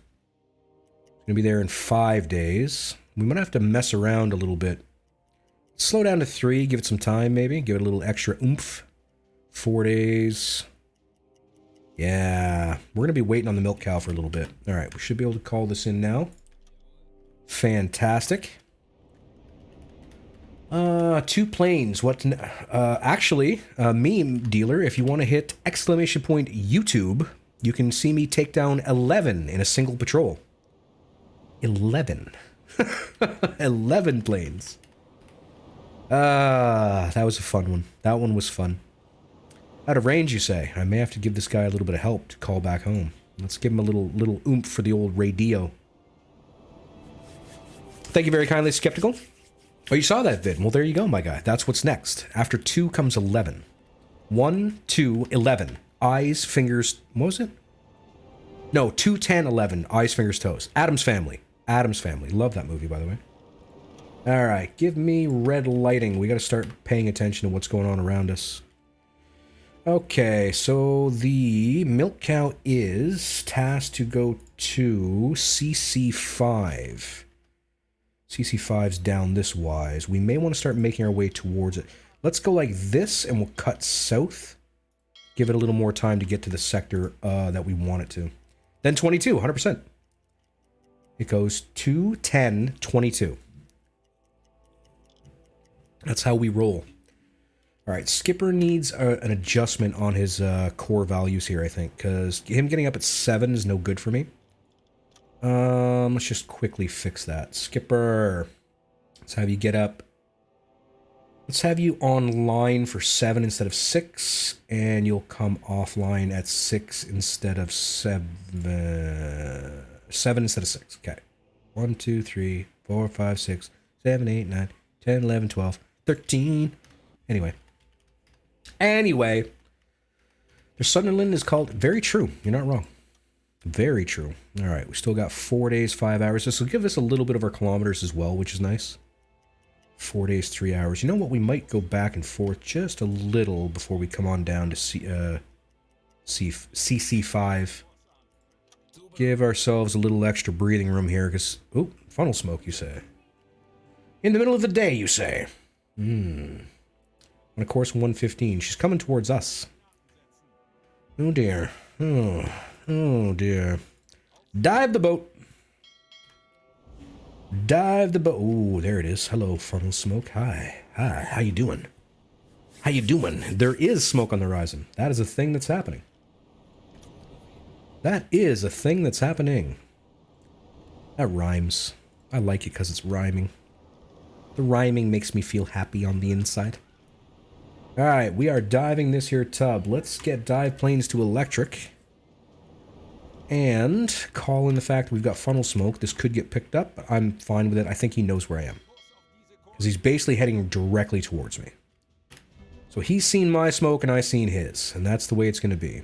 It's going to be there in 5 days. We might have to mess around a little bit. Slow down to 3, give it some time maybe, give it a little extra oomph. 4 days. Yeah, we're going to be waiting on the milk cow for a little bit. Alright, we should be able to call this in now. Fantastic. 2 planes. What? Actually, meme dealer, if you want to hit !YouTube, you can see me take down 11 in a single patrol. 11. 11 planes. That was a fun one. That one was fun. Out of range, you say? I may have to give this guy a little bit of help to call back home. Let's give him a little oomph for the old radio. Thank you very kindly, Skeptical. Oh, you saw that vid. Well, there you go, my guy. That's what's next. After 2 comes 11. 1, 2, 11. Eyes, fingers... What was it? No, 2, 10, 11. Eyes, fingers, toes. Addams Family. Addams Family. Love that movie, by the way. Alright, give me red lighting. We gotta start paying attention to what's going on around us. Okay, so the milk cow is tasked to go to CC5. CC5's down this wise. We may want to start making our way towards it. Let's go like this, and we'll cut south. Give it a little more time to get to the sector that we want it to. Then 22, 100%. It goes 2, 10, 22. That's how we roll. Alright, Skipper needs an adjustment on his core values here, I think. Because him getting up at 7 is no good for me. Let's just quickly fix that. Skipper, let's have you get up. Let's have you online for 7 instead of 6, and you'll come offline at 6 instead of 7. 7 instead of 6. Okay. 1, 2, 3, 4, 5, 6, 7, 8, 9, 10, 11, 12, 13. Anyway, their Sunderland is called... Very true. You're not wrong. Very true. All right, we still got 4 days, 5 hours. This will give us a little bit of our kilometers as well, which is nice. 4 days, 3 hours. You know what? We might go back and forth just a little before we come on down to CC5. Give ourselves a little extra breathing room here, because... Ooh, funnel smoke, you say. In the middle of the day, you say. On a course 115. She's coming towards us. Oh dear. Oh dear. Dive the boat. Dive the boat. Oh, there it is. Hello, funnel smoke. Hi. Hi. How you doing? How you doing? There is smoke on the horizon. That is a thing that's happening. That is a thing that's happening. That rhymes. I like it because it's rhyming. The rhyming makes me feel happy on the inside. Alright, we are diving this here tub. Let's get dive planes to electric. And call in the fact we've got funnel smoke. This could get picked up, but I'm fine with it. I think he knows where I am. Because he's basically heading directly towards me. So he's seen my smoke and I've seen his. And that's the way it's going to be.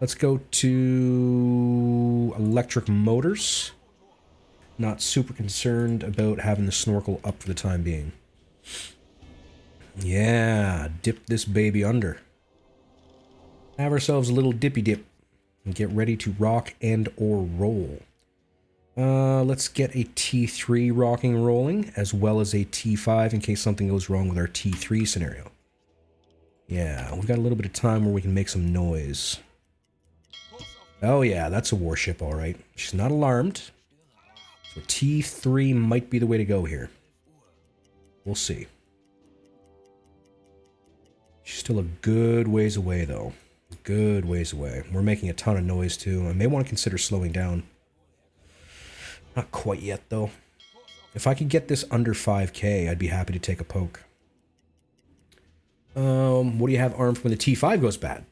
Let's go to electric motors. Not super concerned about having the snorkel up for the time being. Yeah, dip this baby under. Have ourselves a little dippy dip. And get ready to rock and or roll. Let's get a T3 rocking and rolling, as well as a T5 in case something goes wrong with our T3 scenario. Yeah, we've got a little bit of time where we can make some noise. Oh yeah, that's a warship, alright. She's not alarmed. So T3 might be the way to go here. We'll see. She's still a good ways away, though. Good ways away. We're making a ton of noise, too. I may want to consider slowing down. Not quite yet, though. If I could get this under 5k, I'd be happy to take a poke. What do you have armed when the T5 goes bad?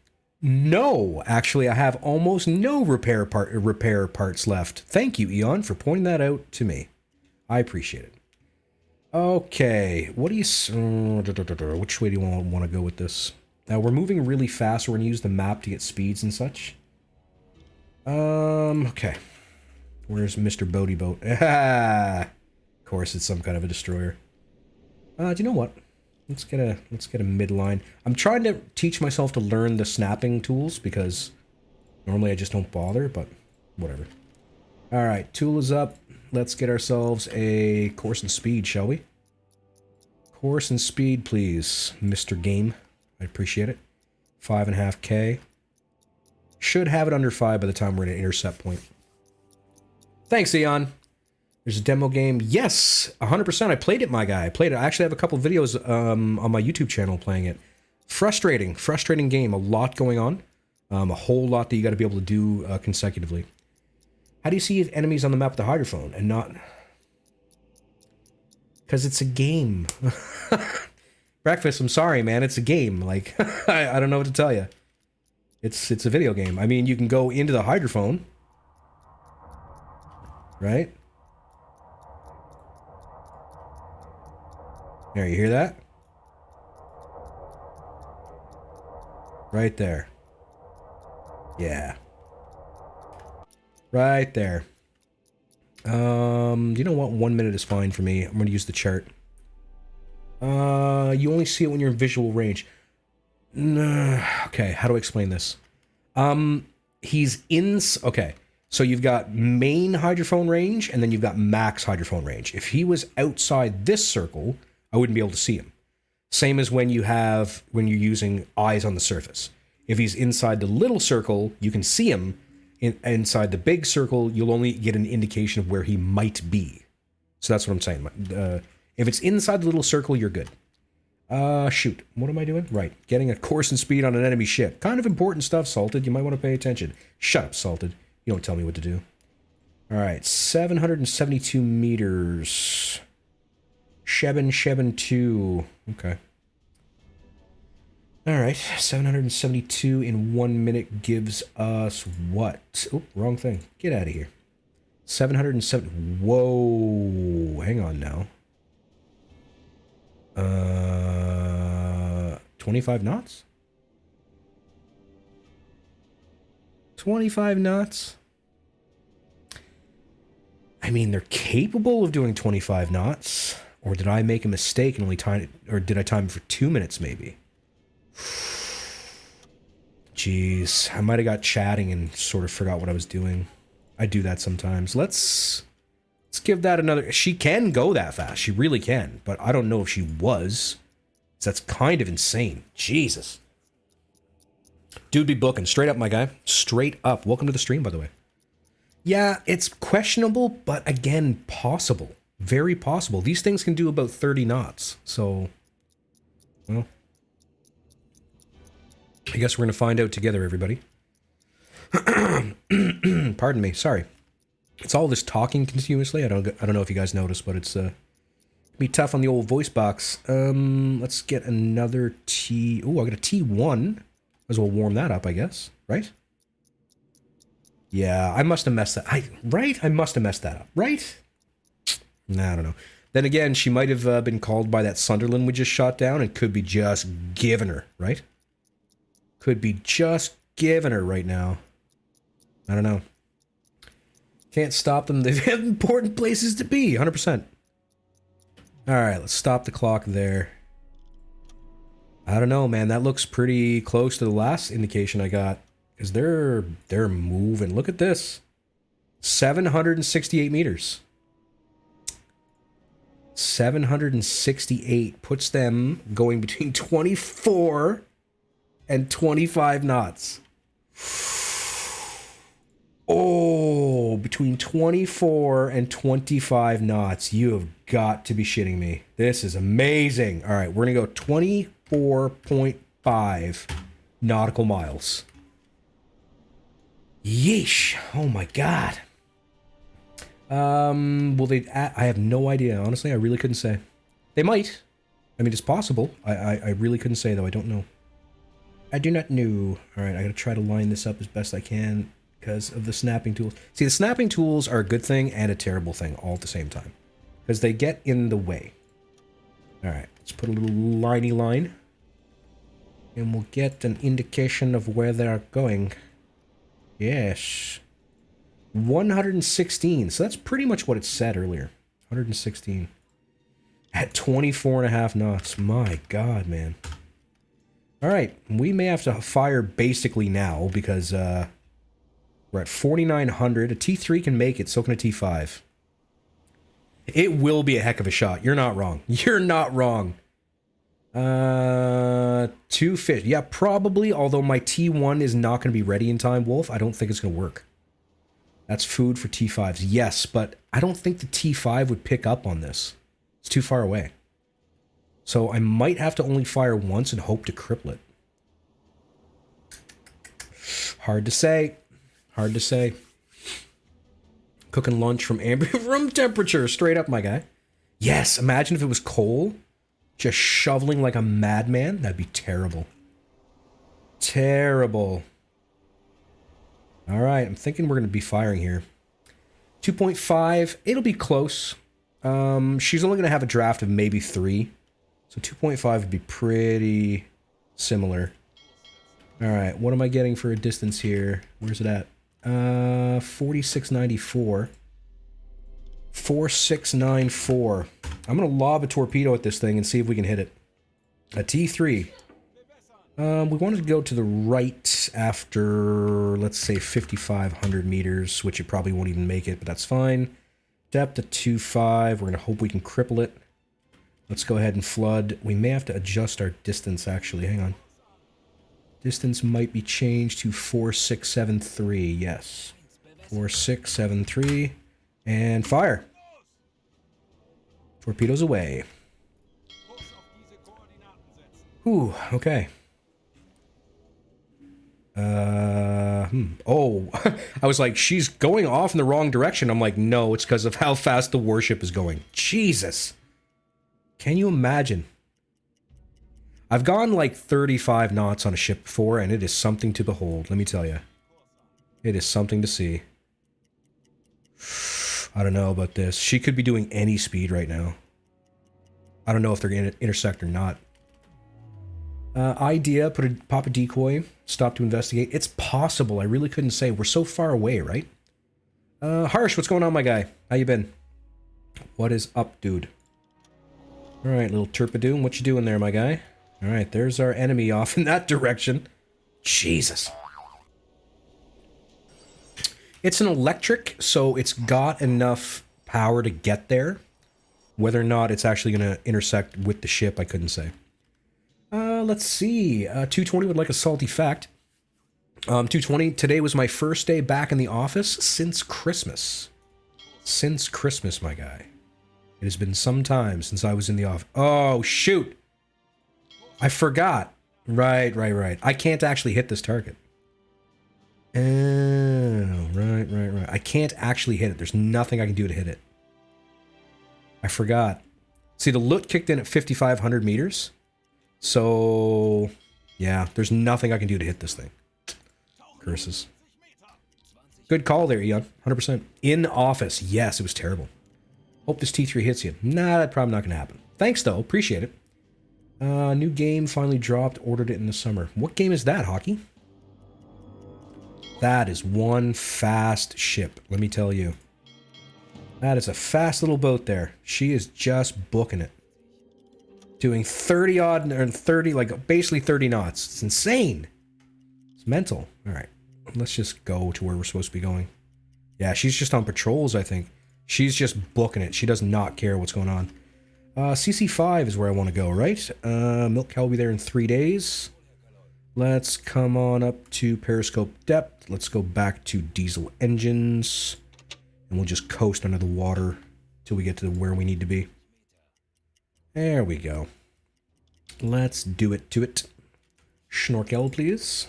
No! Actually, I have almost no repair parts left. Thank you, Eon, for pointing that out to me. I appreciate it. Okay, what do you... which way do you want to go with this? Now, we're moving really fast. We're going to use the map to get speeds and such. Okay. Where's Mr. Boaty Boat? Of course, it's some kind of a destroyer. Do you know what? Let's get a midline. I'm trying to teach myself to learn the snapping tools because normally I just don't bother, but whatever. All right, tool is up. Let's get ourselves a course and speed, shall we? Course and speed, please, Mr. Game. I appreciate it. 5.5k. Should have it under 5 by the time we're at an intercept point. Thanks, Eon. There's a demo game. Yes, 100%. I played it, my guy. I played it. I actually have a couple of videos on my YouTube channel playing it. Frustrating game. A lot going on. A whole lot that you got to be able to do consecutively. How do you see enemies on the map with the hydrophone and not... Because it's a game. Breakfast, I'm sorry, man. It's a game. Like, I don't know what to tell you. It's a video game. I mean, you can go into the hydrophone. Right? There, you hear that? Right there. Yeah. Right there. You know what? 1 minute is fine for me. I'm going to use the chart. You only see it when you're in visual range. Okay, how do I explain this? He's in... Okay, so you've got main hydrophone range, and then you've got max hydrophone range. If he was outside this circle, I wouldn't be able to see him. Same as when you're using eyes on the surface. If he's inside the little circle, you can see him. Inside the big circle, you'll only get an indication of where he might be. So that's what I'm saying. If it's inside the little circle, you're good. Shoot. What am I doing? Right. Getting a course and speed on an enemy ship. Kind of important stuff, Salted. You might want to pay attention. Shut up, Salted. You don't tell me what to do. Alright, 772 meters. Sheben 2. Okay. Alright, 772 in 1 minute gives us what? Oh, wrong thing. Get out of here. 770. Whoa. Hang on now. 25 knots? 25 knots? I mean, they're capable of doing 25 knots. Or did I make a mistake and only time it, or did I time it for 2 minutes maybe? Jeez, I might have got chatting and sort of forgot what I was doing. I do that sometimes. Let's give that another... She can go that fast. She really can. But I don't know if she was. So that's kind of insane. Jesus. Dude be booking. Straight up, my guy. Straight up. Welcome to the stream, by the way. Yeah, it's questionable, but again, possible. Very possible. These things can do about 30 knots, so... Well... I guess we're going to find out together, everybody. Pardon me, sorry. It's all this talking continuously. I don't know if you guys noticed, but it's be tough on the old voice box. Let's get another T... Oh, I got a T1. Might as well warm that up, I guess. Right? Yeah, I must have messed that... Right? I must have messed that up. Right? Nah, I don't know. Then again, she might have been called by that Sunderland we just shot down and could be just giving her, right? Could be just giving her right now. I don't know. Can't stop them. They have important places to be. 100%. Alright, let's stop the clock there. I don't know, man. That looks pretty close to the last indication I got. Because they're moving. Look at this. 768 meters. 768 puts them going between 24 and 25 knots. Oh, between 24 and 25 knots. You have got to be shitting me. This is amazing. All right, we're going to go 24.5 nautical miles. Yeesh. Oh my god. Will they... I have no idea, honestly. I really couldn't say. They might. I mean, it's possible. I really couldn't say, though. I don't know. I do not know. Alright, I gotta try to line this up as best I can because of the snapping tools. See, the snapping tools are a good thing and a terrible thing all at the same time. Because they get in the way. Alright, let's put a little liney line. And we'll get an indication of where they're going. Yes. 116. So that's pretty much what it said earlier. 116. At 24.5 knots. My god, man. Alright, we may have to fire basically now because we're at 4,900. A T3 can make it, so can a T5. It will be a heck of a shot. You're not wrong. You're not wrong. 250. Yeah, probably, although my T1 is not going to be ready in time, Wolf. I don't think it's going to work. That's food for T5s. Yes, but I don't think the T5 would pick up on this. It's too far away. So I might have to only fire once and hope to cripple it. Hard to say. Hard to say. Cooking lunch from ambient room temperature. Straight up, my guy. Yes, imagine if it was coal. Just shoveling like a madman. That'd be terrible. Terrible. Alright, I'm thinking we're going to be firing here. 2.5. It'll be close. She's only going to have a draft of maybe 3. So 2.5 would be pretty similar. Alright, what am I getting for a distance here? Where's it at? 4694. 4694. I'm going to lob a torpedo at this thing and see if we can hit it. A T3. We wanted to go to the right after, let's say, 5,500 meters, which it probably won't even make it, but that's fine. Depth of 2.5. We're going to hope we can cripple it. Let's go ahead and flood. We may have to adjust our distance, actually. Hang on. Distance might be changed to 4673. Yes. 4673. And fire. Torpedoes away. Ooh, okay. Oh, I was like, she's going off in the wrong direction. I'm like, no, it's because of how fast the warship is going. Jesus. Can you imagine? I've gone like 35 knots on a ship before, and it is something to behold, let me tell you. It is something to see. I don't know about this. She could be doing any speed right now. I don't know if they're going to intersect or not. Idea, pop a decoy, stop to investigate. It's possible. I really couldn't say. We're so far away, right? Harsh, what's going on, my guy? How you been? What is up, dude? Alright, little Torpedo, what you doing there, my guy? Alright, there's our enemy off in that direction. Jesus. It's an electric, so it's got enough power to get there. Whether or not it's actually going to intersect with the ship, I couldn't say. Let's see. 220 would like a salty fact. 220. Today was my first day back in the office since Christmas. Since Christmas, my guy. It has been some time since I was in the office. Oh, shoot. I forgot. Right. I can't actually hit this target. Oh, right. I can't actually hit it. There's nothing I can do to hit it. I forgot. See, the loot kicked in at 5,500 meters. So, yeah, there's nothing I can do to hit this thing. Curses. Good call there, Eon. 100%. In office. Yes, it was terrible. Hope this T3 hits you. Nah, that's probably not going to happen. Thanks, though. Appreciate it. New game finally dropped. Ordered it in the summer. What game is that, Hockey? That is one fast ship, let me tell you. That is a fast little boat there. She is just booking it. Doing 30 odd, or 30, like basically 30 knots. It's insane. It's mental. All right. Let's just go to where we're supposed to be going. Yeah, she's just on patrols, I think. She's just booking it. She does not care what's going on. CC5 is where I want to go, right? Milk cow will be there in 3 days. Let's come on up to periscope depth. Let's go back to diesel engines. And we'll just coast under the water till we get to where we need to be. There we go. Let's do it to it. Snorkel, please.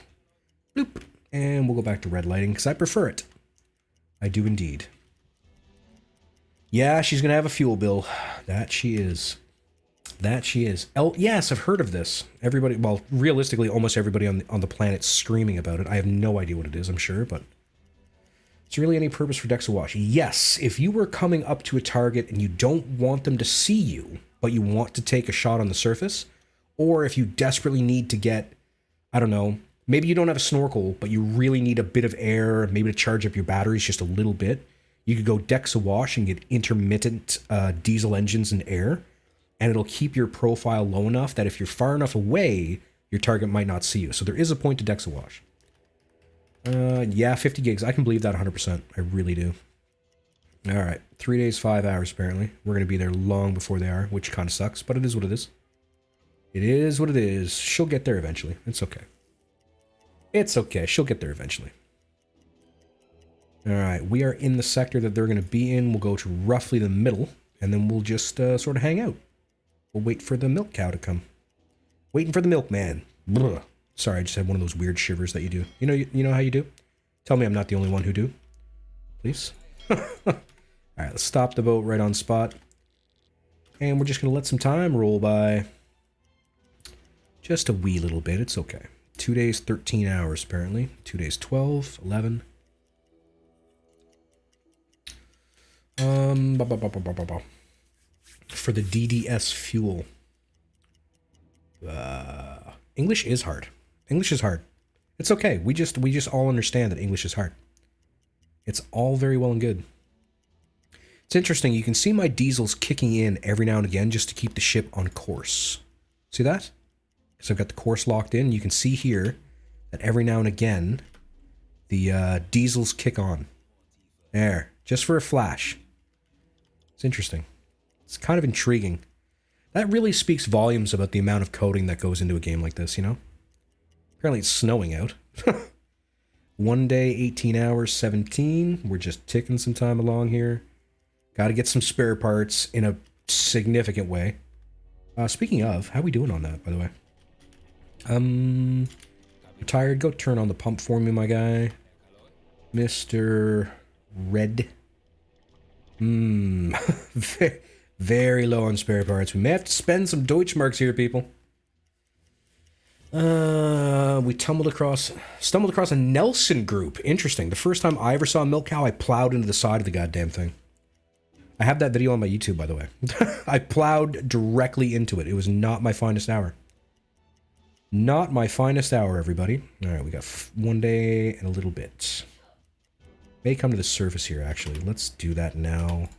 Bloop. And we'll go back to red lighting because I prefer it. I do indeed. Yeah, she's going to have a fuel bill. That she is. That she is. Yes, I've heard of this. Everybody, well, realistically, almost everybody on the planet's screaming about it. I have no idea what it is, I'm sure, but... Is there really any purpose for Dexa Wash? Yes, if you were coming up to a target and you don't want them to see you, but you want to take a shot on the surface, or if you desperately need to get, I don't know, maybe you don't have a snorkel, but you really need a bit of air, maybe to charge up your batteries just a little bit, you could go Dexa Wash and get intermittent diesel engines and air, and it'll keep your profile low enough that if you're far enough away, your target might not see you. So there is a point to Dexa Wash. Yeah, 50 gigs. I can believe that 100%. I really do. All right. 3 days, 5 hours, apparently. We're going to be there long before they are, which kind of sucks, but it is what it is. It is what it is. She'll get there eventually. It's okay. It's okay. She'll get there eventually. All right. We are in the sector that they're going to be in. We'll go to roughly the middle, and then we'll just sort of hang out. We'll wait for the milk cow to come. Waiting for the milkman. Blah. Sorry, I just had one of those weird shivers that you do. You know how you do? Tell me I'm not the only one who do. Please. All right, let's stop the boat right on spot. And we're just going to let some time roll by. Just a wee little bit. It's okay. 2 days, 13 hours, apparently. 2 days, 12, 11. For the DDS fuel. English is hard. English is hard. It's okay. We just all understand that English is hard. It's all very well and good. It's interesting. You can see my diesels kicking in every now and again just to keep the ship on course. See that? Because I've got the course locked in. You can see here that every now and again the diesels kick on. There. Just for a flash. It's interesting. It's kind of intriguing. That really speaks volumes about the amount of coding that goes into a game like this, you know? Apparently it's snowing out. 1 day, 18 hours, 17. We're just ticking some time along here. Got to get some spare parts in a significant way. Speaking of, how are we doing on that, by the way? You're tired? Go turn on the pump for me, my guy. Mr. Red. Very low on spare parts. We may have to spend some Deutschmarks here, people. We stumbled across a Nelson group. Interesting. The first time I ever saw a milk cow, I plowed into the side of the goddamn thing. I have that video on my YouTube, by the way. I plowed directly into it. It was not my finest hour. Not my finest hour, everybody. All right, we got 1 day and a little bit. May come to the surface here, actually. Let's do that now.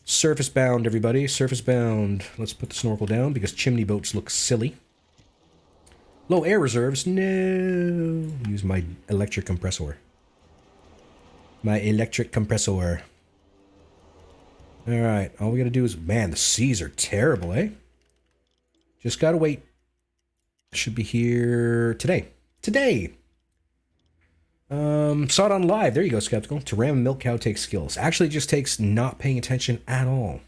Surface bound, everybody. Surface bound. Let's put the snorkel down because chimney boats look silly. Low air reserves. No. Use my electric compressor. My electric compressor. Alright. All we gotta do is... Man, the seas are terrible, eh? Just gotta wait. Should be here today. Today! Saw it on live. There you go, Skeptical. To ram a milk cow takes skills. Actually, it just takes not paying attention at all.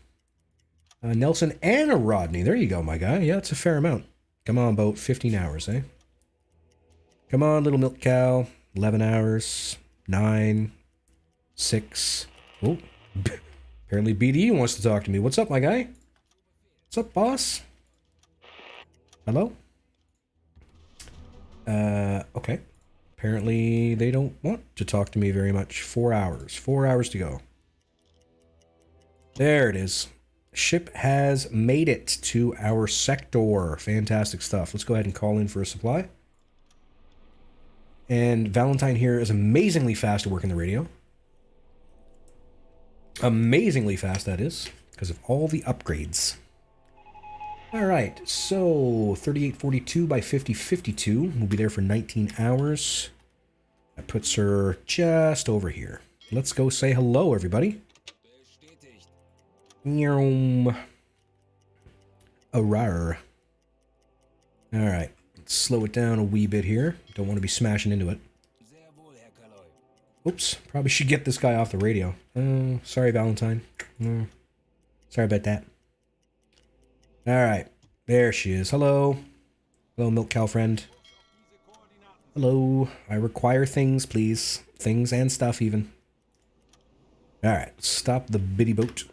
Nelson and a Rodney. There you go, my guy. Yeah, it's a fair amount. Come on, boat. 15 hours, eh? Come on, little milk cow. 11 hours. 9. 6. Oh. Apparently BDE wants to talk to me. What's up, my guy? What's up, boss? Hello? Okay. Apparently they don't want to talk to me very much. 4 hours. 4 hours to go. There it is. Ship has made it to our sector. Fantastic stuff. Let's go ahead and call in for a supply. And Valentine here is amazingly fast at working the radio. Amazingly fast, that is, because of all the upgrades. Alright, so 3842 by 5052. We'll be there for 19 hours. That puts her just over here. Let's go say hello, everybody. Alright, let's slow it down a wee bit here. Don't want to be smashing into it. Oops, probably should get this guy off the radio. Sorry, Valentine. Sorry about that. Alright, there she is. Hello. Hello, milk cow friend. Hello. I require things, please. Things and stuff, even. Alright, stop the bitty boat.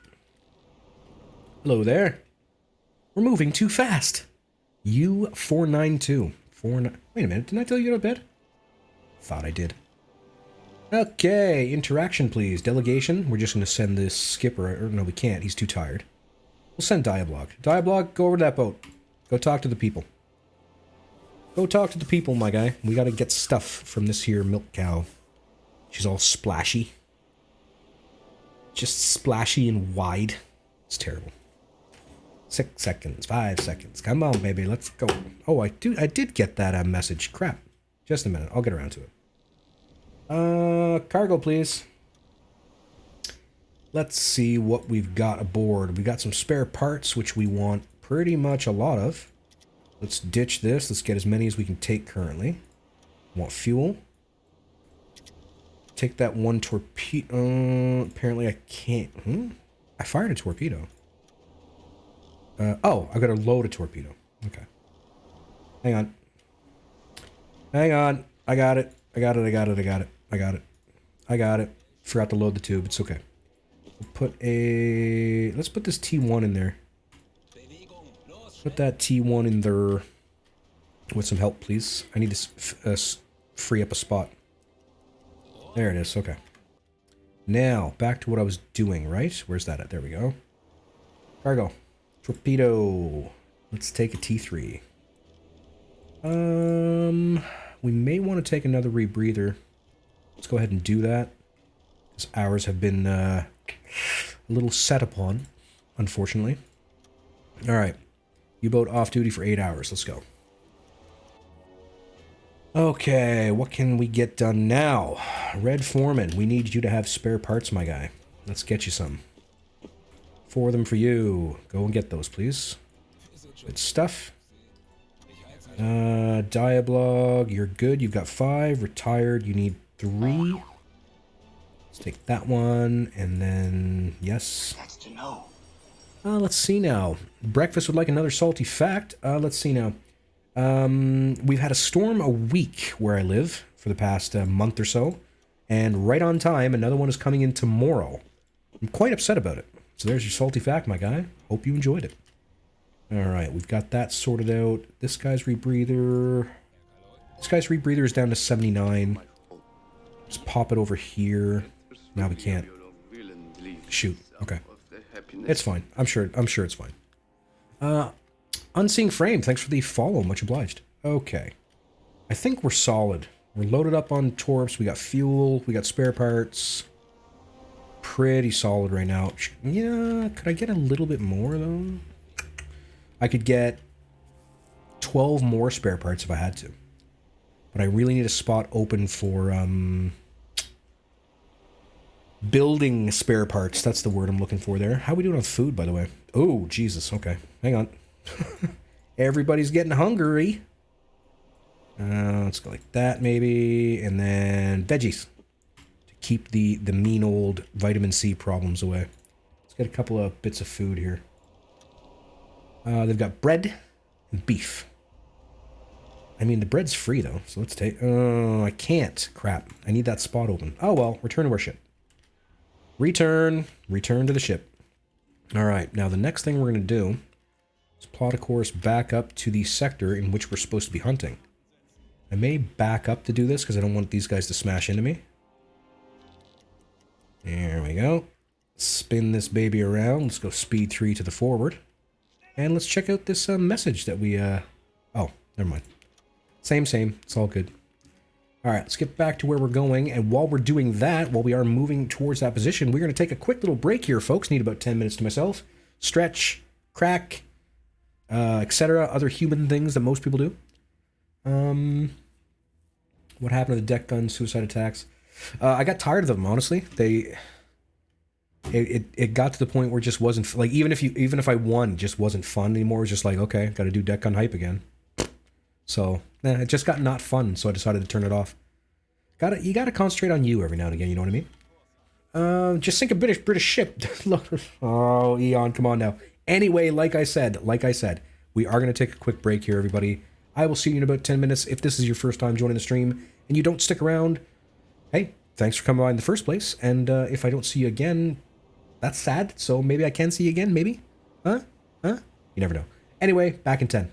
Hello there. We're moving too fast. U492. Wait a minute, didn't I tell you to go to bed? Thought I did. Okay, interaction please. Delegation. We're just going to send this skipper. Or no, we can't. He's too tired. We'll send Diablog. Diablog, go over to that boat. Go talk to the people. Go talk to the people, my guy. We got to get stuff from this here milk cow. She's all splashy. Just splashy and wide. It's terrible. 6 seconds. 5 seconds. Come on, baby. Let's go. Oh, I did get that message. Crap. Just a minute. I'll get around to it. Cargo, please. Let's see what we've got aboard. We got some spare parts, which we want pretty much a lot of. Let's ditch this. Let's get as many as we can take currently. Want fuel. Take that one torpedo. Apparently I can't. I fired a torpedo. Oh, I've got to load a torpedo. Okay. Hang on. Hang on. I got it. I got it. Forgot to load the tube. It's okay. Let's put this T1 in there. Put that T1 in there. With some help, please. I need to free up a spot. There it is. Okay. Now, back to what I was doing, right? Where's that at? There we go. Cargo. Torpedo. Let's take a T3. We may want to take another rebreather. Let's go ahead and do that. Because ours have been a little set upon, unfortunately. Alright. U-boat off duty for 8 hours. Let's go. Okay, what can we get done now? Red Foreman, we need you to have spare parts, my guy. Let's get you some. 4 of them for you. Go and get those, please. Good stuff. Diablog, you're good. You've got 5. Retired, you need 3. Let's take that one, and then, yes. That's to know. Let's see now. Breakfast would like another salty fact. Let's see now. We've had a storm a week where I live for the past month or so. And right on time, another one is coming in tomorrow. I'm quite upset about it. So there's your salty fact, my guy. Hope you enjoyed it. Alright, we've got that sorted out. This guy's rebreather... This guy's rebreather is down to 79. Just pop it over here. Now we can't. Shoot. Okay. It's fine. I'm sure it's fine. Unseeing Frame, thanks for the follow. Much obliged. Okay. I think we're solid. We're loaded up on torps. We got fuel. We got spare parts. Pretty solid right now. Yeah, could I get a little bit more, though? I could get 12 more spare parts if I had to. But I really need a spot open for, building spare parts. That's the word I'm looking for there. How are we doing on food, by the way? Oh, Jesus. Okay. Hang on. Everybody's getting hungry. Let's go like that maybe, and then veggies to keep the mean old vitamin C problems away. Let's get a couple of bits of food here. They've got bread and beef. I mean, the bread's free though, so let's take... Oh, I can't. Crap. I need that spot open. Oh well, return to our ship. Return to the ship. Alright, now the next thing we're going to do is plot a course back up to the sector in which we're supposed to be hunting. I may back up to do this because I don't want these guys to smash into me. There we go. Spin this baby around. Let's go speed 3 to the forward. And let's check out this message that we... Oh, never mind. Same. It's all good. Alright, let's get back to where we're going. And while we're doing that, while we are moving towards that position, we're going to take a quick little break here, folks. Need about 10 minutes to myself. Stretch, crack, etc. Other human things that most people do. What happened to the deck gun suicide attacks? I got tired of them, honestly. It got to the point where it just wasn't like even if I won, it just wasn't fun anymore. It was just like, okay, got to do deck gun hype again. So it just got not fun. So I decided to turn it off. You gotta concentrate on you every now and again. You know what I mean? Just think a British ship. Oh, Eon, come on now. Anyway, like I said, we are gonna take a quick break here, everybody. I will see you in about 10 minutes. If this is your first time joining the stream and you don't stick around, hey, thanks for coming by in the first place. And if I don't see you again, that's sad. So maybe I can see you again, maybe? Huh? You never know. Anyway, back in 10.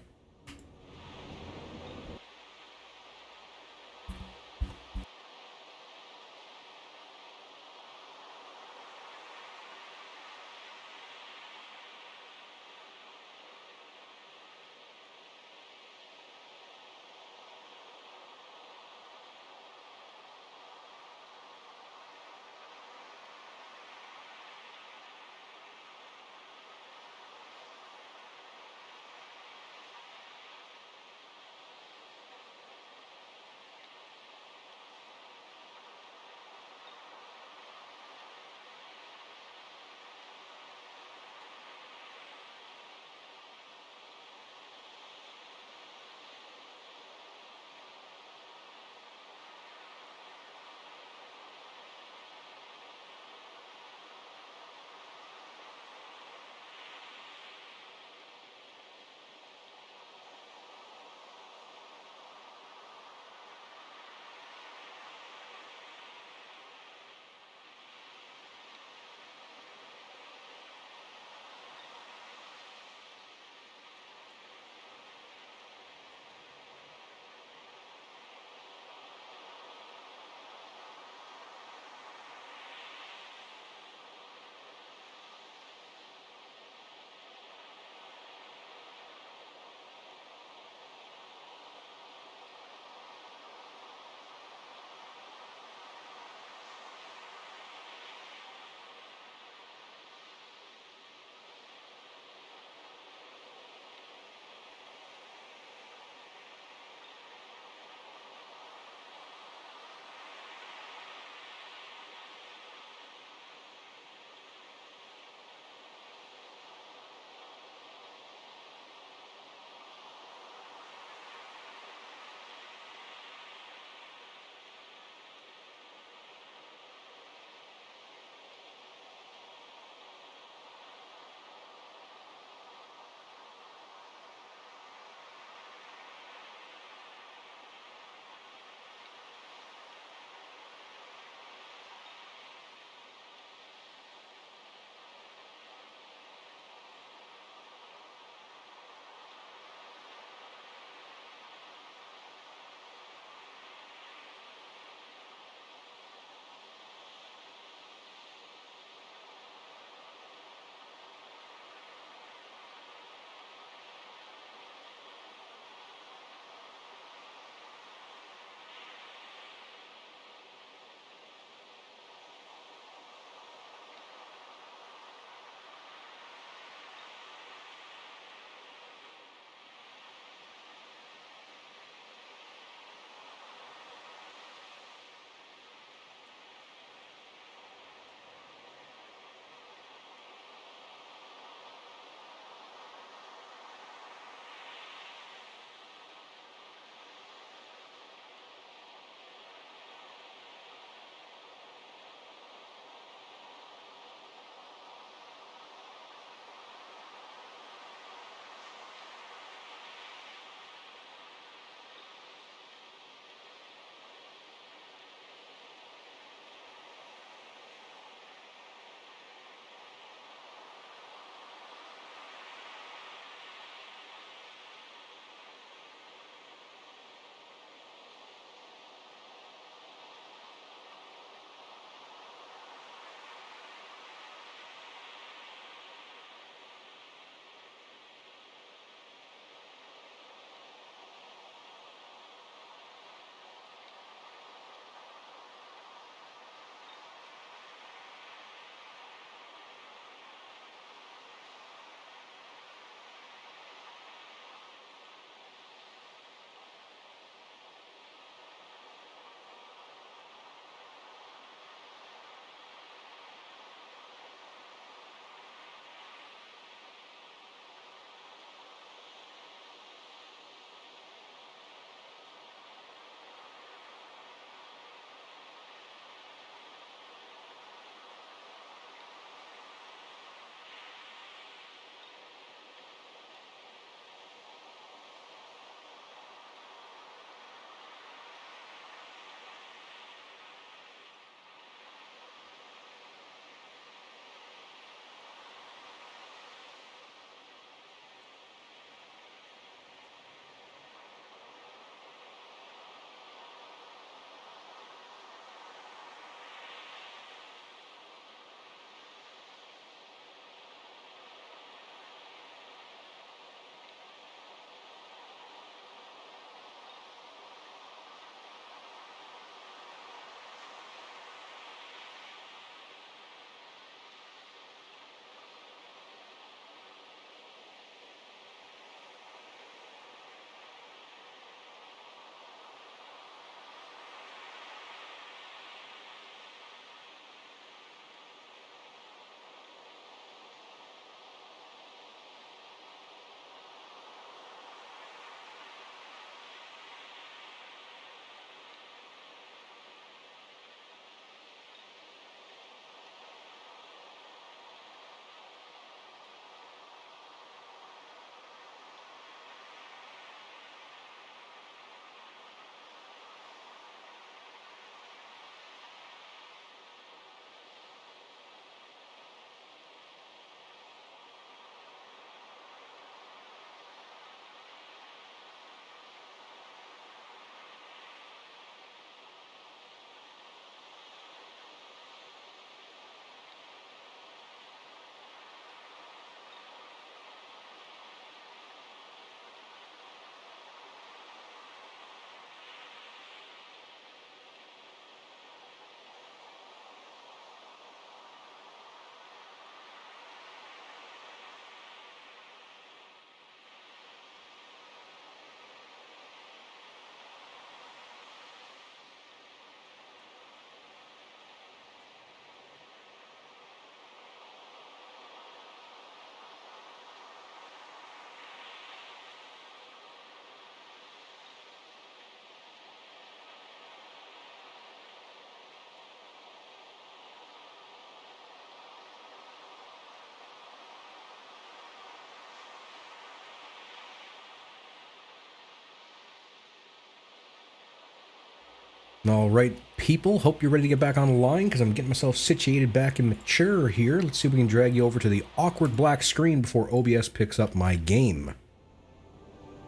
All right, people, hope you're ready to get back online because I'm getting myself situated back in mature here. Let's see if we can drag you over to the awkward black screen before OBS picks up my game.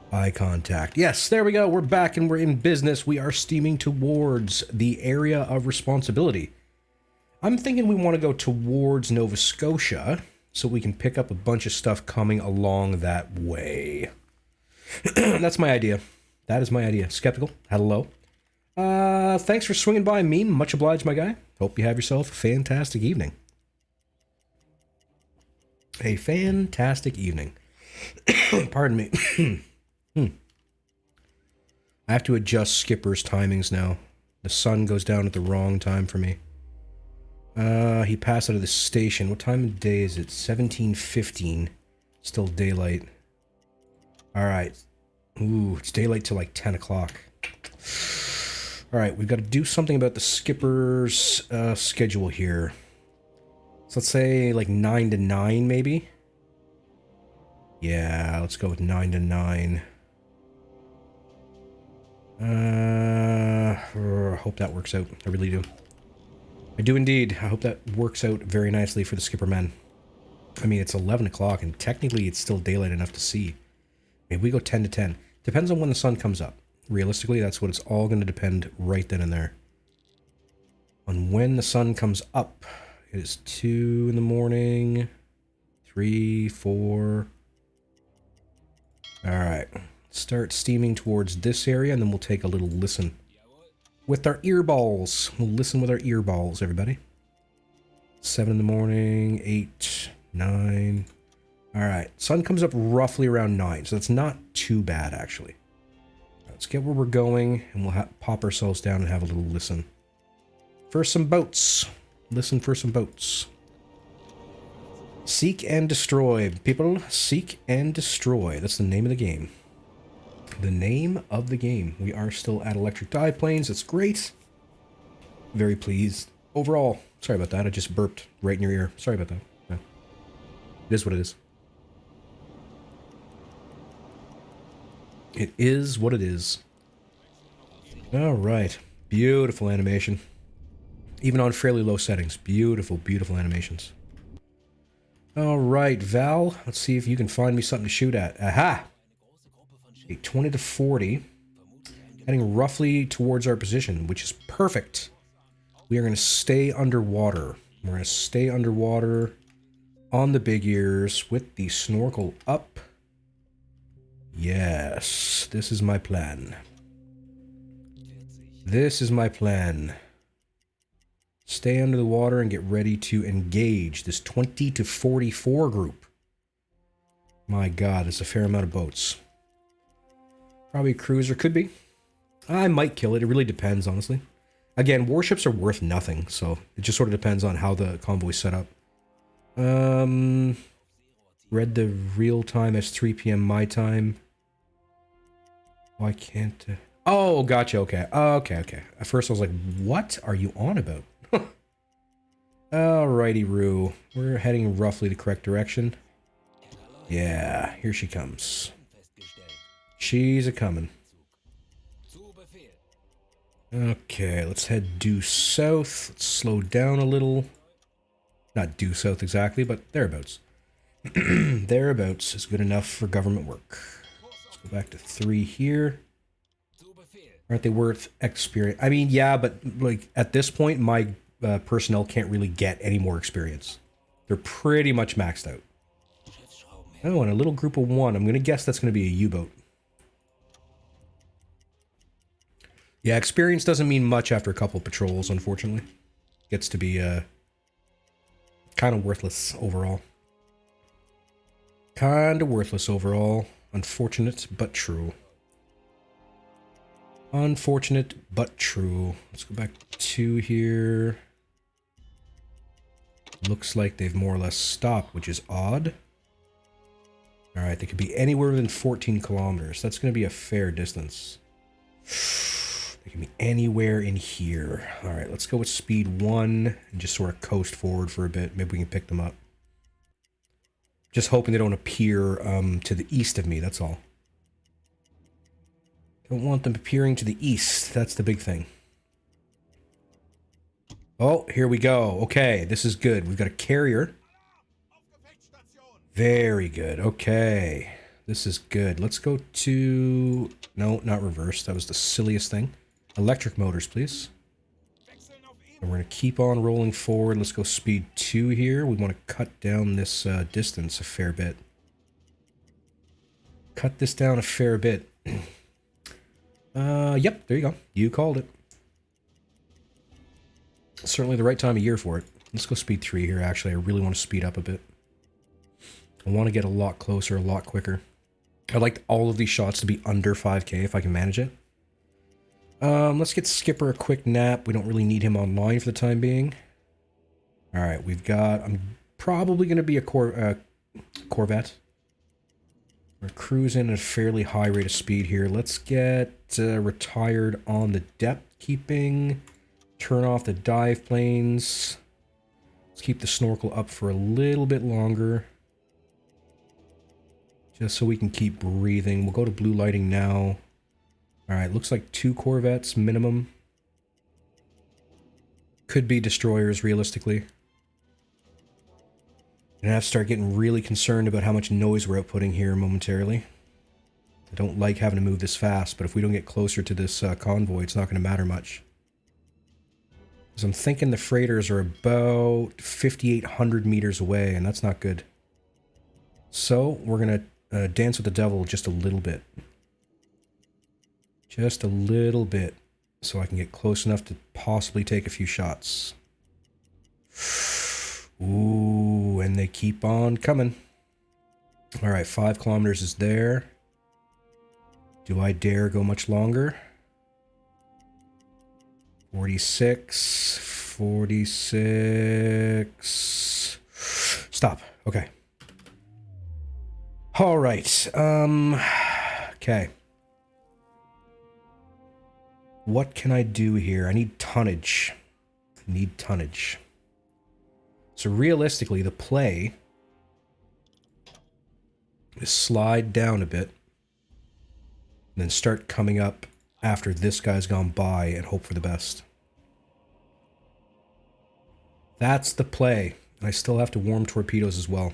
Eye contact. Yes, there we go. We're back and we're in business. We are steaming towards the area of responsibility. I'm thinking we want to go towards Nova Scotia so we can pick up a bunch of stuff coming along that way. That's my idea. That is my idea. Skeptical, hello. Thanks for swinging by, Meme. Much obliged, my guy. Hope you have yourself a fantastic evening. A fantastic evening. Pardon me. I have to adjust Skipper's timings now. The sun goes down at the wrong time for me. He passed out of the station. What time of day is it? 17:15. Still daylight. Alright. Ooh, it's daylight till like 10 o'clock. Alright, we've got to do something about the skipper's schedule here. So let's say like 9 to 9 maybe? Yeah, let's go with 9 to 9. I hope that works out. I really do. I do indeed. I hope that works out very nicely for the skipper men. I mean, it's 11 o'clock and technically it's still daylight enough to see. Maybe we go 10 to 10. Depends on when the sun comes up. Realistically, that's what it's all going to depend right then and there. On when the sun comes up. It is 2 in the morning. 3, 4. Alright. Start steaming towards this area and then we'll take a little listen. With our earballs. We'll listen with our earballs, everybody. 7 in the morning. 8, 9. Alright. Sun comes up roughly around 9. So that's not too bad, actually. Let's get where we're going, and we'll pop ourselves down and have a little listen. For some boats. Listen for some boats. Seek and destroy. People, seek and destroy. That's the name of the game. The name of the game. We are still at electric dive planes. It's great. Very pleased. Overall, sorry about that. I just burped right in your ear. Sorry about that. Yeah. It is what it is. It is what it is. Alright. Beautiful animation. Even on fairly low settings. Beautiful, beautiful animations. Alright, Val. Let's see if you can find me something to shoot at. Aha! Okay, 20 to 40. Heading roughly towards our position, which is perfect. We are going to stay underwater. We're going to stay underwater on the big ears with the snorkel up. Yes, this is my plan. This is my plan. Stay under the water and get ready to engage this 20 to 44 group. My god, it's a fair amount of boats. Probably a cruiser, could be. I might kill it, it really depends, honestly. Again, warships are worth nothing, so it just sort of depends on how the convoy's set up. Read the real time as 3 p.m. my time. Why can't... Oh, gotcha, okay. Okay. At first I was like, what are you on about? Alrighty, Roo. We're heading roughly the correct direction. Yeah, here she comes. She's a-coming. Okay, let's head due south. Let's slow down a little. Not due south exactly, but thereabouts. Thereabouts is good enough for government work. Let's go back to 3 here. Aren't they worth experience? I mean, yeah, but like at this point, my personnel can't really get any more experience. They're pretty much maxed out. Oh, and a little group of 1. I'm going to guess that's going to be a U-boat. Yeah, experience doesn't mean much after a couple of patrols, unfortunately. Gets to be kind of worthless overall. Kind of worthless overall. Unfortunate, but true. Unfortunate, but true. Let's go back to 2 here. Looks like they've more or less stopped, which is odd. Alright, they could be anywhere within 14 kilometers. That's going to be a fair distance. They can be anywhere in here. Alright, let's go with speed 1 and just sort of coast forward for a bit. Maybe we can pick them up. Just hoping they don't appear to the east of me, that's all. Don't want them appearing to the east. That's the big thing. Oh, here we go. Okay, this is good. We've got a carrier. Very good. Okay. This is good. Let's go to... No, not reverse. That was the silliest thing. Electric motors, please. And we're going to keep on rolling forward. Let's go speed 2 here. We want to cut down this distance a fair bit. Cut this down a fair bit. Yep, there you go. You called it. Certainly the right time of year for it. Let's go speed 3 here, actually. I really want to speed up a bit. I want to get a lot closer, a lot quicker. I'd like all of these shots to be under 5k if I can manage it. Let's get Skipper a quick nap. We don't really need him online for the time being. Alright, we've got... I'm probably going to be a Corvette. We're cruising at a fairly high rate of speed here. Let's get retired on the depth keeping. Turn off the dive planes. Let's keep the snorkel up for a little bit longer. Just so we can keep breathing. We'll go to blue lighting now. Alright, looks like 2 Corvettes minimum. Could be destroyers, realistically. And I have to start getting really concerned about how much noise we're outputting here momentarily. I don't like having to move this fast, but if we don't get closer to this convoy, it's not going to matter much. Because I'm thinking the freighters are about 5,800 meters away, and that's not good. So, we're going to dance with the devil just a little bit. Just a little bit, so I can get close enough to possibly take a few shots. Ooh, and they keep on coming. Alright, 5 kilometers is there. Do I dare go much longer? 46, 46... Stop. Okay. Alright, okay. What can I do here? I need tonnage. So realistically, the play is slide down a bit, and then start coming up after this guy's gone by and hope for the best. That's the play. And I still have to warm torpedoes as well.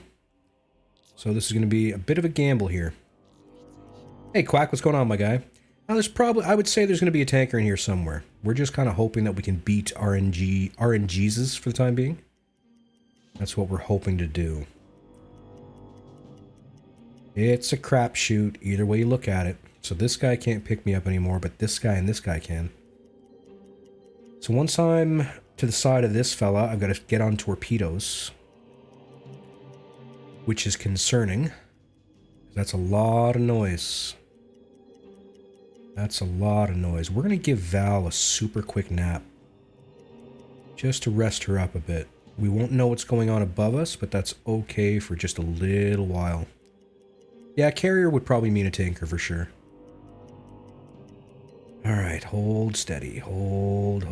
So this is going to be a bit of a gamble here. Hey, Quack, what's going on, my guy? Now, there's probably, I would say there's going to be a tanker in here somewhere. We're just kind of hoping that we can beat RNGs for the time being. That's what we're hoping to do. It's a crapshoot, either way you look at it. So this guy can't pick me up anymore, but this guy and this guy can. So once I'm to the side of this fella, I've got to get on torpedoes. Which is concerning. That's a lot of noise. That's a lot of noise. We're going to give Val a super quick nap. Just to rest her up a bit. We won't know what's going on above us, but that's okay for just a little while. Yeah, carrier would probably mean a tanker for sure. Alright, hold steady. Hold.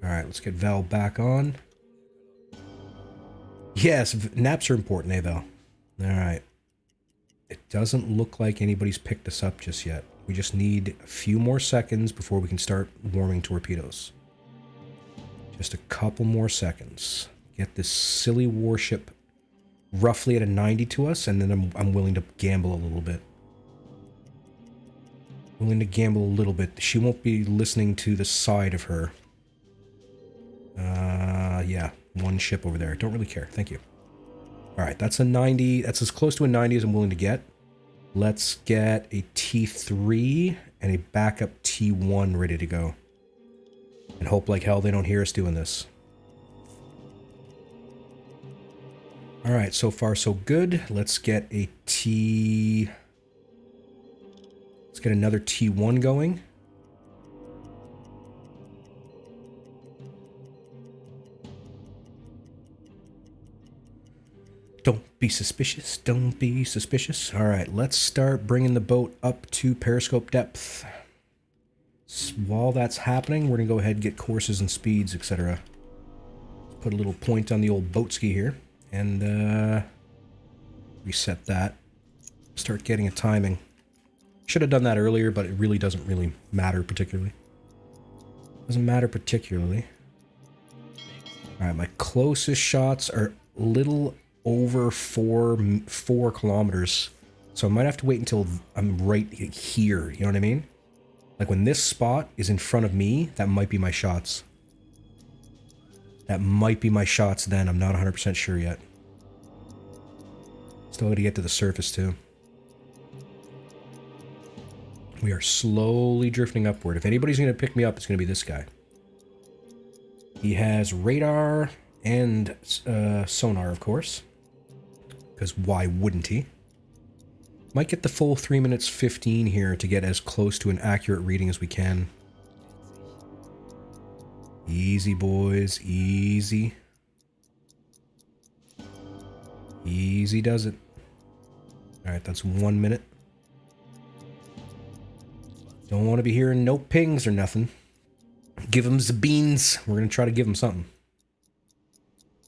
Alright, let's get Val back on. Yes, naps are important, eh, Val? Alright. It doesn't look like anybody's picked us up just yet. We just need a few more seconds before we can start warming torpedoes. Just a couple more seconds. Get this silly warship roughly at a 90 to us, and then I'm willing to gamble a little bit. She won't be listening to the side of her. Yeah. One ship over there. Don't really care. Thank you. Alright, that's a 90. That's as close to a 90 as I'm willing to get. Let's get a T3 and a backup T1 ready to go. And hope like hell they don't hear us doing this. Alright, so far so good. Let's get a Let's get another T1 going. Don't be suspicious. Don't be suspicious. Alright, let's start bringing the boat up to periscope depth. While that's happening, we're going to go ahead and get courses and speeds, etc. Put a little point on the old boat ski here. And reset that. Start getting a timing. Should have done that earlier, but it really doesn't really matter particularly. Doesn't matter particularly. Alright, my closest shots are little over 4 kilometers. So I might have to wait until I'm right here, you know what I mean? Like when this spot is in front of me, that might be my shots. That might be my shots then, I'm not 100% sure yet. Still got to get to the surface too. We are slowly drifting upward. If anybody's going to pick me up, it's going to be this guy. He has radar and sonar, of course. Because why wouldn't he? Might get the full 3 minutes 15 here to get as close to an accurate reading as we can. Easy, boys. Easy. Easy does it. Alright, that's 1 minute. Don't want to be hearing no pings or nothing. Give him the beans. We're going to try to give him something.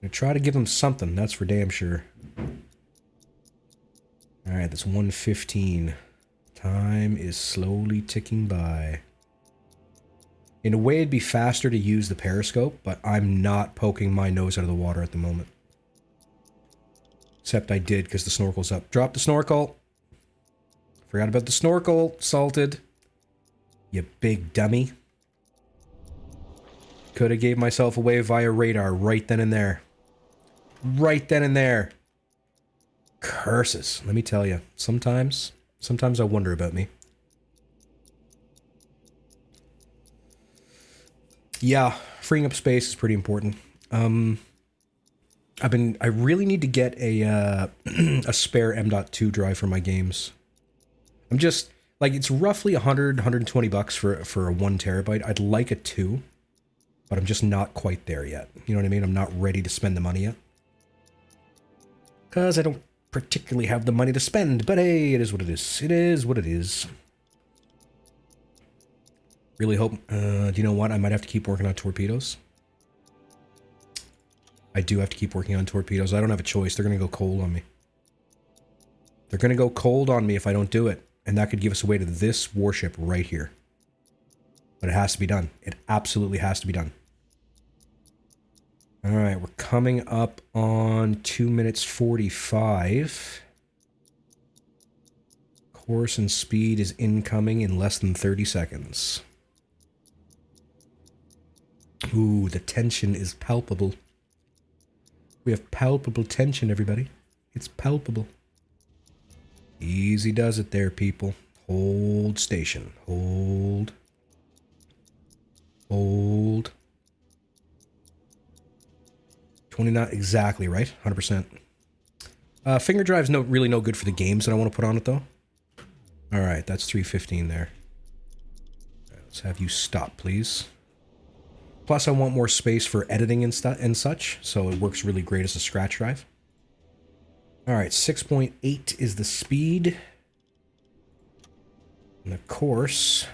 Going to try to give him something, that's for damn sure. Alright, that's 1:15. Time is slowly ticking by. In a way, it'd be faster to use the periscope, but I'm not poking my nose out of the water at the moment. Except I did, because the snorkel's up. Drop the snorkel! Forgot about the snorkel, salted. You big dummy. Could have gave myself away via radar right then and there. Right then and there. Curses. Let me tell you. Sometimes I wonder about me. Yeah, freeing up space is pretty important. I really need to get a a spare M.2 drive for my games. I'm just like, it's roughly 120 bucks for a 1 terabyte. I'd like a 2, but I'm just not quite there yet. You know what I mean? I'm not ready to spend the money yet. Cause I don't particularly have the money to spend, but hey, it is what it is. It is what it is. Really hope, do you know what? I might have to keep working on torpedoes. I do have to keep working on torpedoes. I don't have a choice. They're going to go cold on me. They're going to go cold on me if I don't do it. And that could give us a way to this warship right here. But it has to be done. It absolutely has to be done. Alright, we're coming up on 2 minutes 45. Course and speed is incoming in less than 30 seconds. Ooh, the tension is palpable. We have palpable tension, everybody. It's palpable. Easy does it there, people. Hold station. Hold. Hold. 29, exactly right. 100%. Finger drive's really no good for the games that I want to put on it, though. Alright, that's 3:15 there. Let's have you stop, please. Plus, I want more space for editing and such, so it works really great as a scratch drive. Alright, 6.8 is the speed. And of course,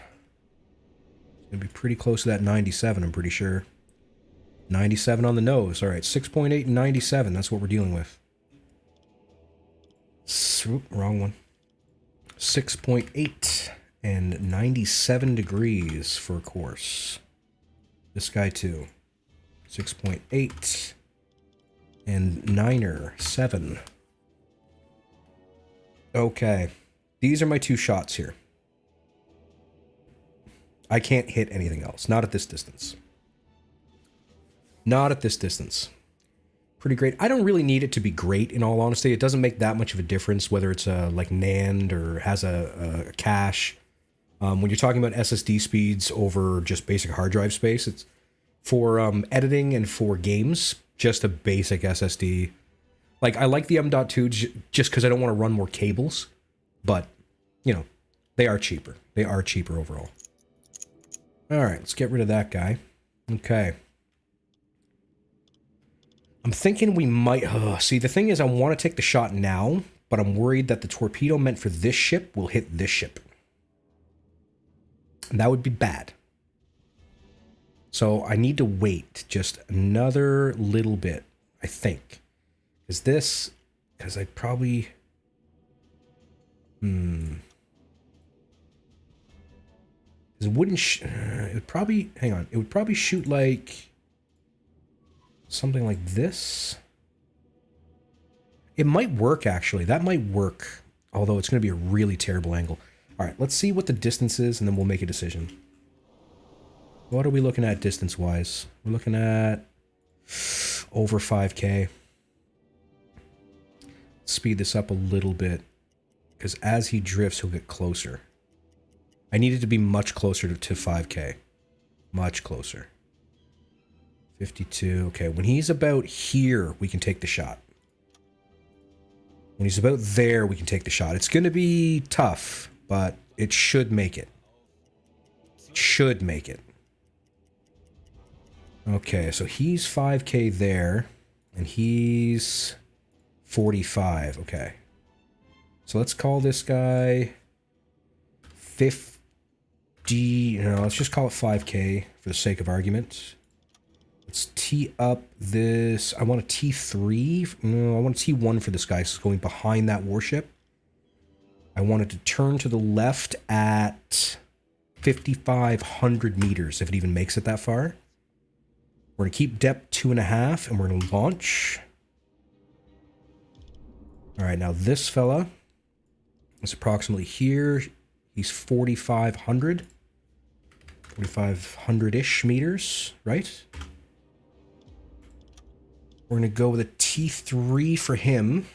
it's going to be pretty close to that 97, I'm pretty sure. 97 on the nose. Alright, 6.8 and 97, that's what we're dealing with. Oop, wrong one. 6.8 and 97 degrees for a course. This guy too. 6.8 and 7. Okay. These are my 2 shots here. I can't hit anything else. Not at this distance. Not at this distance. Pretty great. I don't really need it to be great, in all honesty. It doesn't make that much of a difference whether it's like NAND or has a cache. When you're talking about SSD speeds over just basic hard drive space, it's for editing and for games, just a basic SSD. Like, I like the M.2 just because I don't want to run more cables, but, you know, they are cheaper. They are cheaper overall. Alright, let's get rid of that guy. Okay. I'm thinking we might... see, the thing is, I want to take the shot now, but I'm worried that the torpedo meant for this ship will hit this ship. And that would be bad. So I need to wait just another little bit, I think. Is this... Because I'd probably... It wouldn't. It would probably. Hang on. It would probably shoot like something like this. It might work actually. That might work. Although it's going to be a really terrible angle. All right. Let's see what the distance is, and then we'll make a decision. What are we looking at distance-wise? We're looking at over 5K. Speed this up a little bit, because as he drifts, he'll get closer. I need it to be much closer to 5K. Much closer. 52. Okay, when he's about here, we can take the shot. When he's about there, we can take the shot. It's going to be tough, but it should make it. It should make it. Okay, so he's 5K there, and he's 45. Okay. So let's call this guy 50. No, let's just call it 5K for the sake of argument. Let's tee up this. I want a T3. No, I want a T1 for this guy. So it's going behind that warship. I want it to turn to the left at 5,500 meters, if it even makes it that far. We're going to keep depth 2.5, and we're going to launch. All right, now this fella is approximately here. He's 4,500. 4,500-ish meters, right? We're going to go with a T3 for him.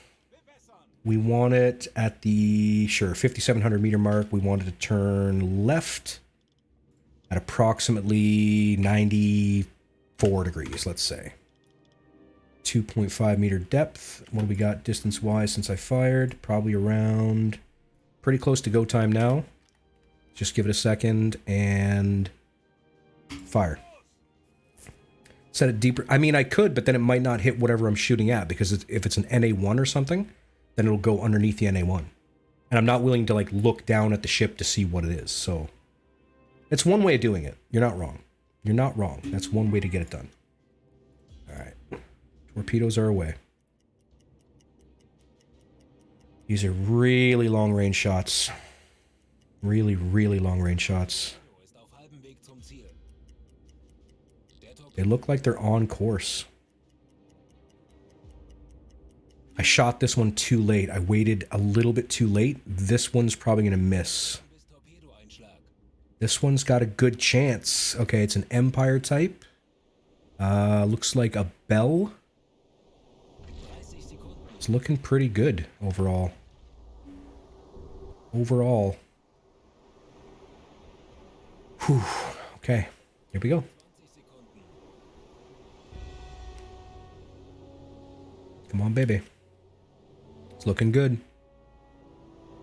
We want it at the, 5,700 meter mark. We want it to turn left at approximately 94 degrees, let's say. 2.5 meter depth. What do we got distance-wise since I fired? Probably around pretty close to go time now. Just give it a second and fire. Set it deeper. I mean, I could, but then it might not hit whatever I'm shooting at, because if it's an NA1 or something, then it'll go underneath the NA1. And I'm not willing to like look down at the ship to see what it is. So it's one way of doing it. You're not wrong. You're not wrong. That's one way to get it done. All right. Torpedoes are away. These are really long-range shots. Really, really long-range shots. They look like they're on course. I shot this one too late. I waited a little bit too late. This one's probably going to miss. This one's got a good chance. Okay, it's an Empire type. Looks like a Bell. It's looking pretty good overall. Overall. Whew. Okay, here we go. Come on, baby. It's looking good.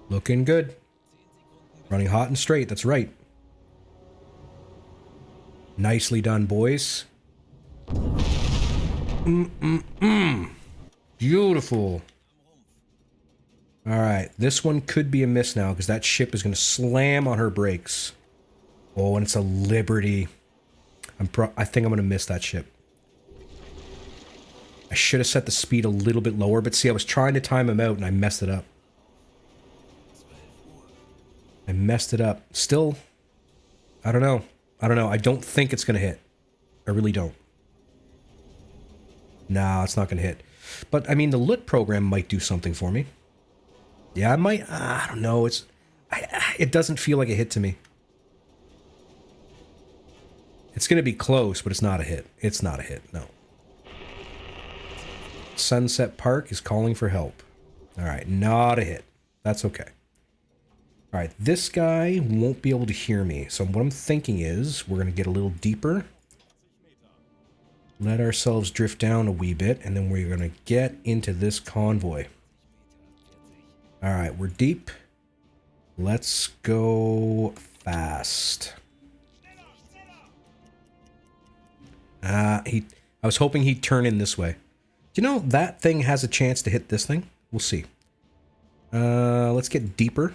Looking good. Running hot and straight, that's right. Nicely done, boys. Beautiful. Alright, this one could be a miss now, because that ship is going to slam on her brakes. Oh, and it's a Liberty. I think I'm going to miss that ship. I should have set the speed a little bit lower, but see, I was trying to time him out and I messed it up. I messed it up. Still, I don't know. I don't know. I don't think it's going to hit. I really don't. Nah, it's not going to hit. But, I mean, the lit program might do something for me. Yeah, I might. I don't know. It doesn't feel like a hit to me. It's going to be close, but it's not a hit. It's not a hit, no. Sunset Park is calling for help. All right, not a hit. That's okay. All right, this guy won't be able to hear me. So what I'm thinking is we're going to get a little deeper. Let ourselves drift down a wee bit, and then we're going to get into this convoy. All right, we're deep. Let's go fast. I was hoping he'd turn in this way. You know, that thing has a chance to hit this thing. We'll see. Let's get deeper.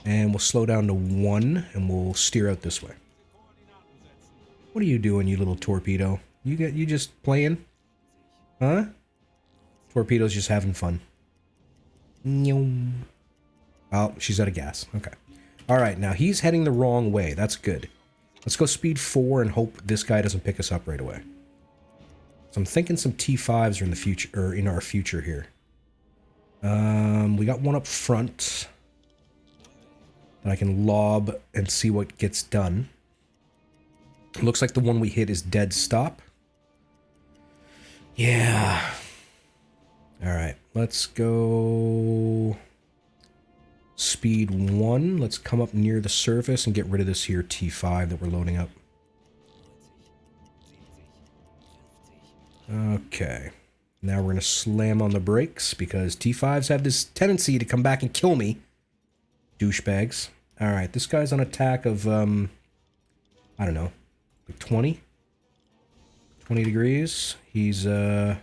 And we'll slow down to 1, and we'll steer out this way. What are you doing, you little torpedo? You just playing? Huh? Torpedo's just having fun. Oh, she's out of gas. Okay. Alright, now he's heading the wrong way. That's good. Let's go speed 4 and hope this guy doesn't pick us up right away. So I'm thinking some T5s are in the future, or in our future here. We got one up front that I can lob and see what gets done. Looks like the one we hit is dead stop. Yeah. Alright, let's go speed 1. Let's come up near the surface and get rid of this here T5 that we're loading up. Okay. Now we're going to slam on the brakes because T5s have this tendency to come back and kill me. Douchebags. Alright, this guy's on attack of, I don't know, like 20? 20 degrees. He's, about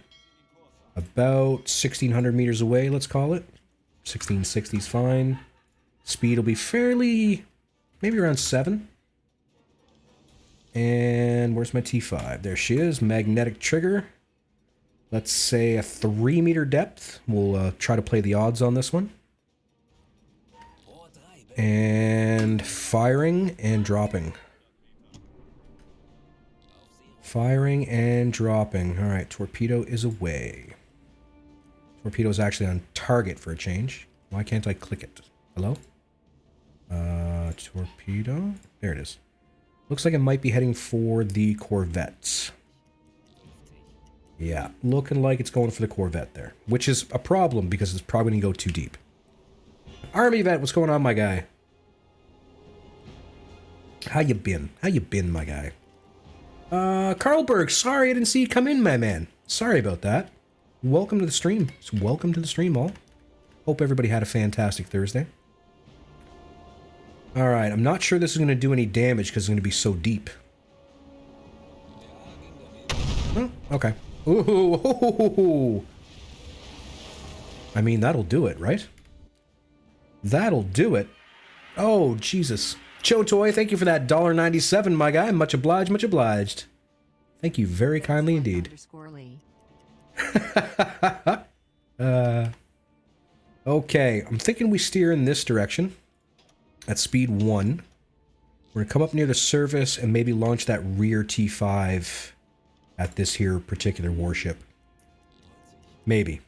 1,600 meters away, let's call it. 1660 is fine. Speed will be fairly, maybe around 7. And where's my T5? There she is. Magnetic trigger. Let's say a 3 meter depth. We'll try to play the odds on this one. And firing and dropping. Firing and dropping. Alright, torpedo is away. Torpedo's actually on target for a change. Why can't I click it? Hello? Torpedo? There it is. Looks like it might be heading for the Corvettes. Yeah, looking like it's going for the Corvette there. Which is a problem because it's probably going to go too deep. Army vet, what's going on, my guy? How you been? How you been, my guy? Carlberg, sorry I didn't see you come in, my man. Sorry about that. Welcome to the stream. So welcome to the stream, all. Hope everybody had a fantastic Thursday. Alright, I'm not sure this is going to do any damage because it's going to be so deep. Oh, okay. Ooh. I mean, that'll do it, right? That'll do it. Oh, Jesus. Chotoy, thank you for that $1.97, my guy. Much obliged, much obliged. Thank you very kindly indeed. Okay, I'm thinking we steer in this direction. At speed 1. We're gonna come up near the surface and maybe launch that rear T5 at this here particular warship. Maybe.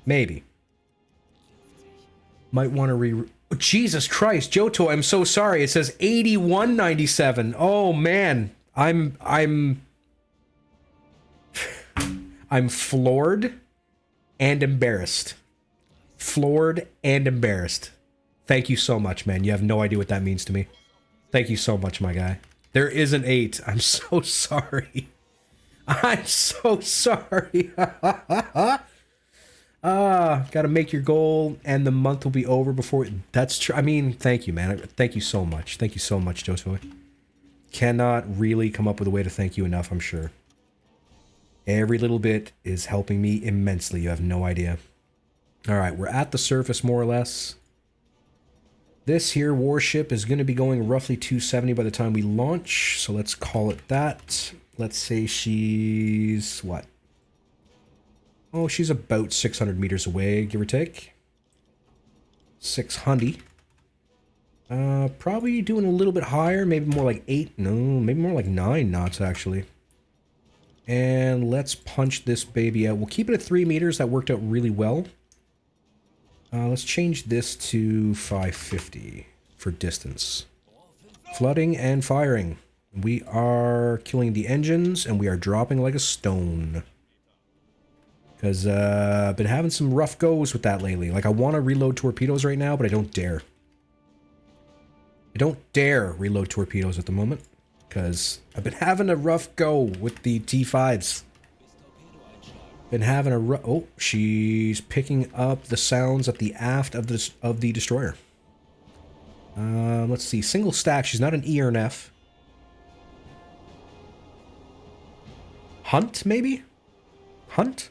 Maybe. Might want to oh, Jesus Christ, Johto, I'm so sorry. It says 8197. Oh man. I'm floored and embarrassed. Floored and embarrassed. Thank you so much, man. You have no idea what that means to me. Thank you so much, my guy. There is an 8. I'm so sorry. I'm so sorry. Gotta make your goal and the month will be over before... That's true. I mean, thank you, man. Thank you so much. Thank you so much, Joshua. Cannot really come up with a way to thank you enough, I'm sure. Every little bit is helping me immensely. You have no idea. Alright, we're at the surface more or less. This here warship is going to be going roughly 270 by the time we launch. So let's call it that. Let's say she's... what? Oh, she's about 600 meters away, give or take. 600. Probably doing a little bit higher, maybe more like 8. No, maybe more like 9 knots, actually. And let's punch this baby out. We'll keep it at 3 meters. That worked out really well. Let's change this to 550 for distance. Flooding and firing. We are killing the engines, and we are dropping like a stone. Because I've been having some rough goes with that lately. Like, I want to reload torpedoes right now, but I don't dare. I don't dare reload torpedoes at the moment. Because I've been having a rough go with the T5s. Been having a rough... Oh, she's picking up the sounds at the aft of the destroyer. Let's see. Single stack. She's not an E or an F. Hunt, maybe? Hunt?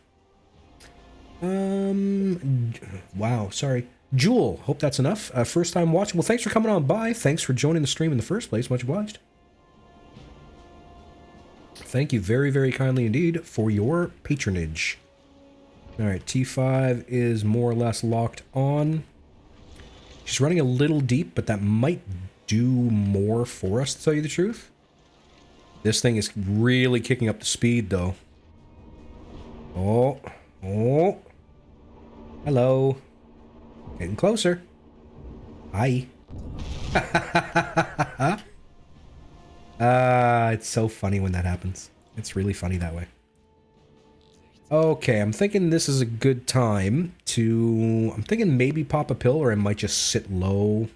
Wow, sorry. Jewel, hope that's enough. First time watching. Well, thanks for coming on by. Thanks for joining the stream in the first place. Much obliged. Thank you very, very kindly indeed for your patronage. Alright, T5 is more or less locked on. She's running a little deep, but that might do more for us, to tell you the truth. This thing is really kicking up the speed, though. Oh. Oh. Hello. Getting closer. Hi. It's so funny when that happens. It's really funny that way. Okay, I'm thinking this is a good time to... I'm thinking maybe pop a pill, or I might just sit low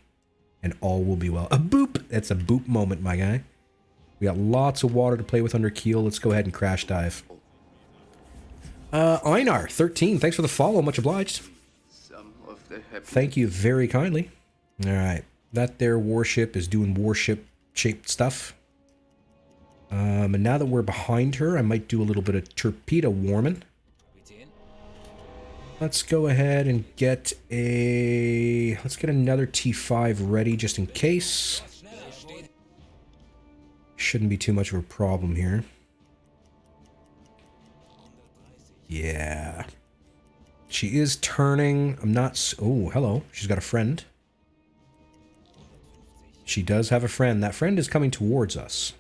and all will be well. A boop! That's a boop moment, my guy. We got lots of water to play with under keel. Let's go ahead and crash dive. Einar, 13. Thanks for the follow. Much obliged. Thank you very kindly. Alright. That there warship is doing warship-shaped stuff. And now that we're behind her, I might do a little bit of torpedo warming. Let's go ahead and get a... Let's get another T5 ready just in case. Shouldn't be too much of a problem here. Yeah. She is turning. I'm not... Oh, hello. She's got a friend. She does have a friend. That friend is coming towards us.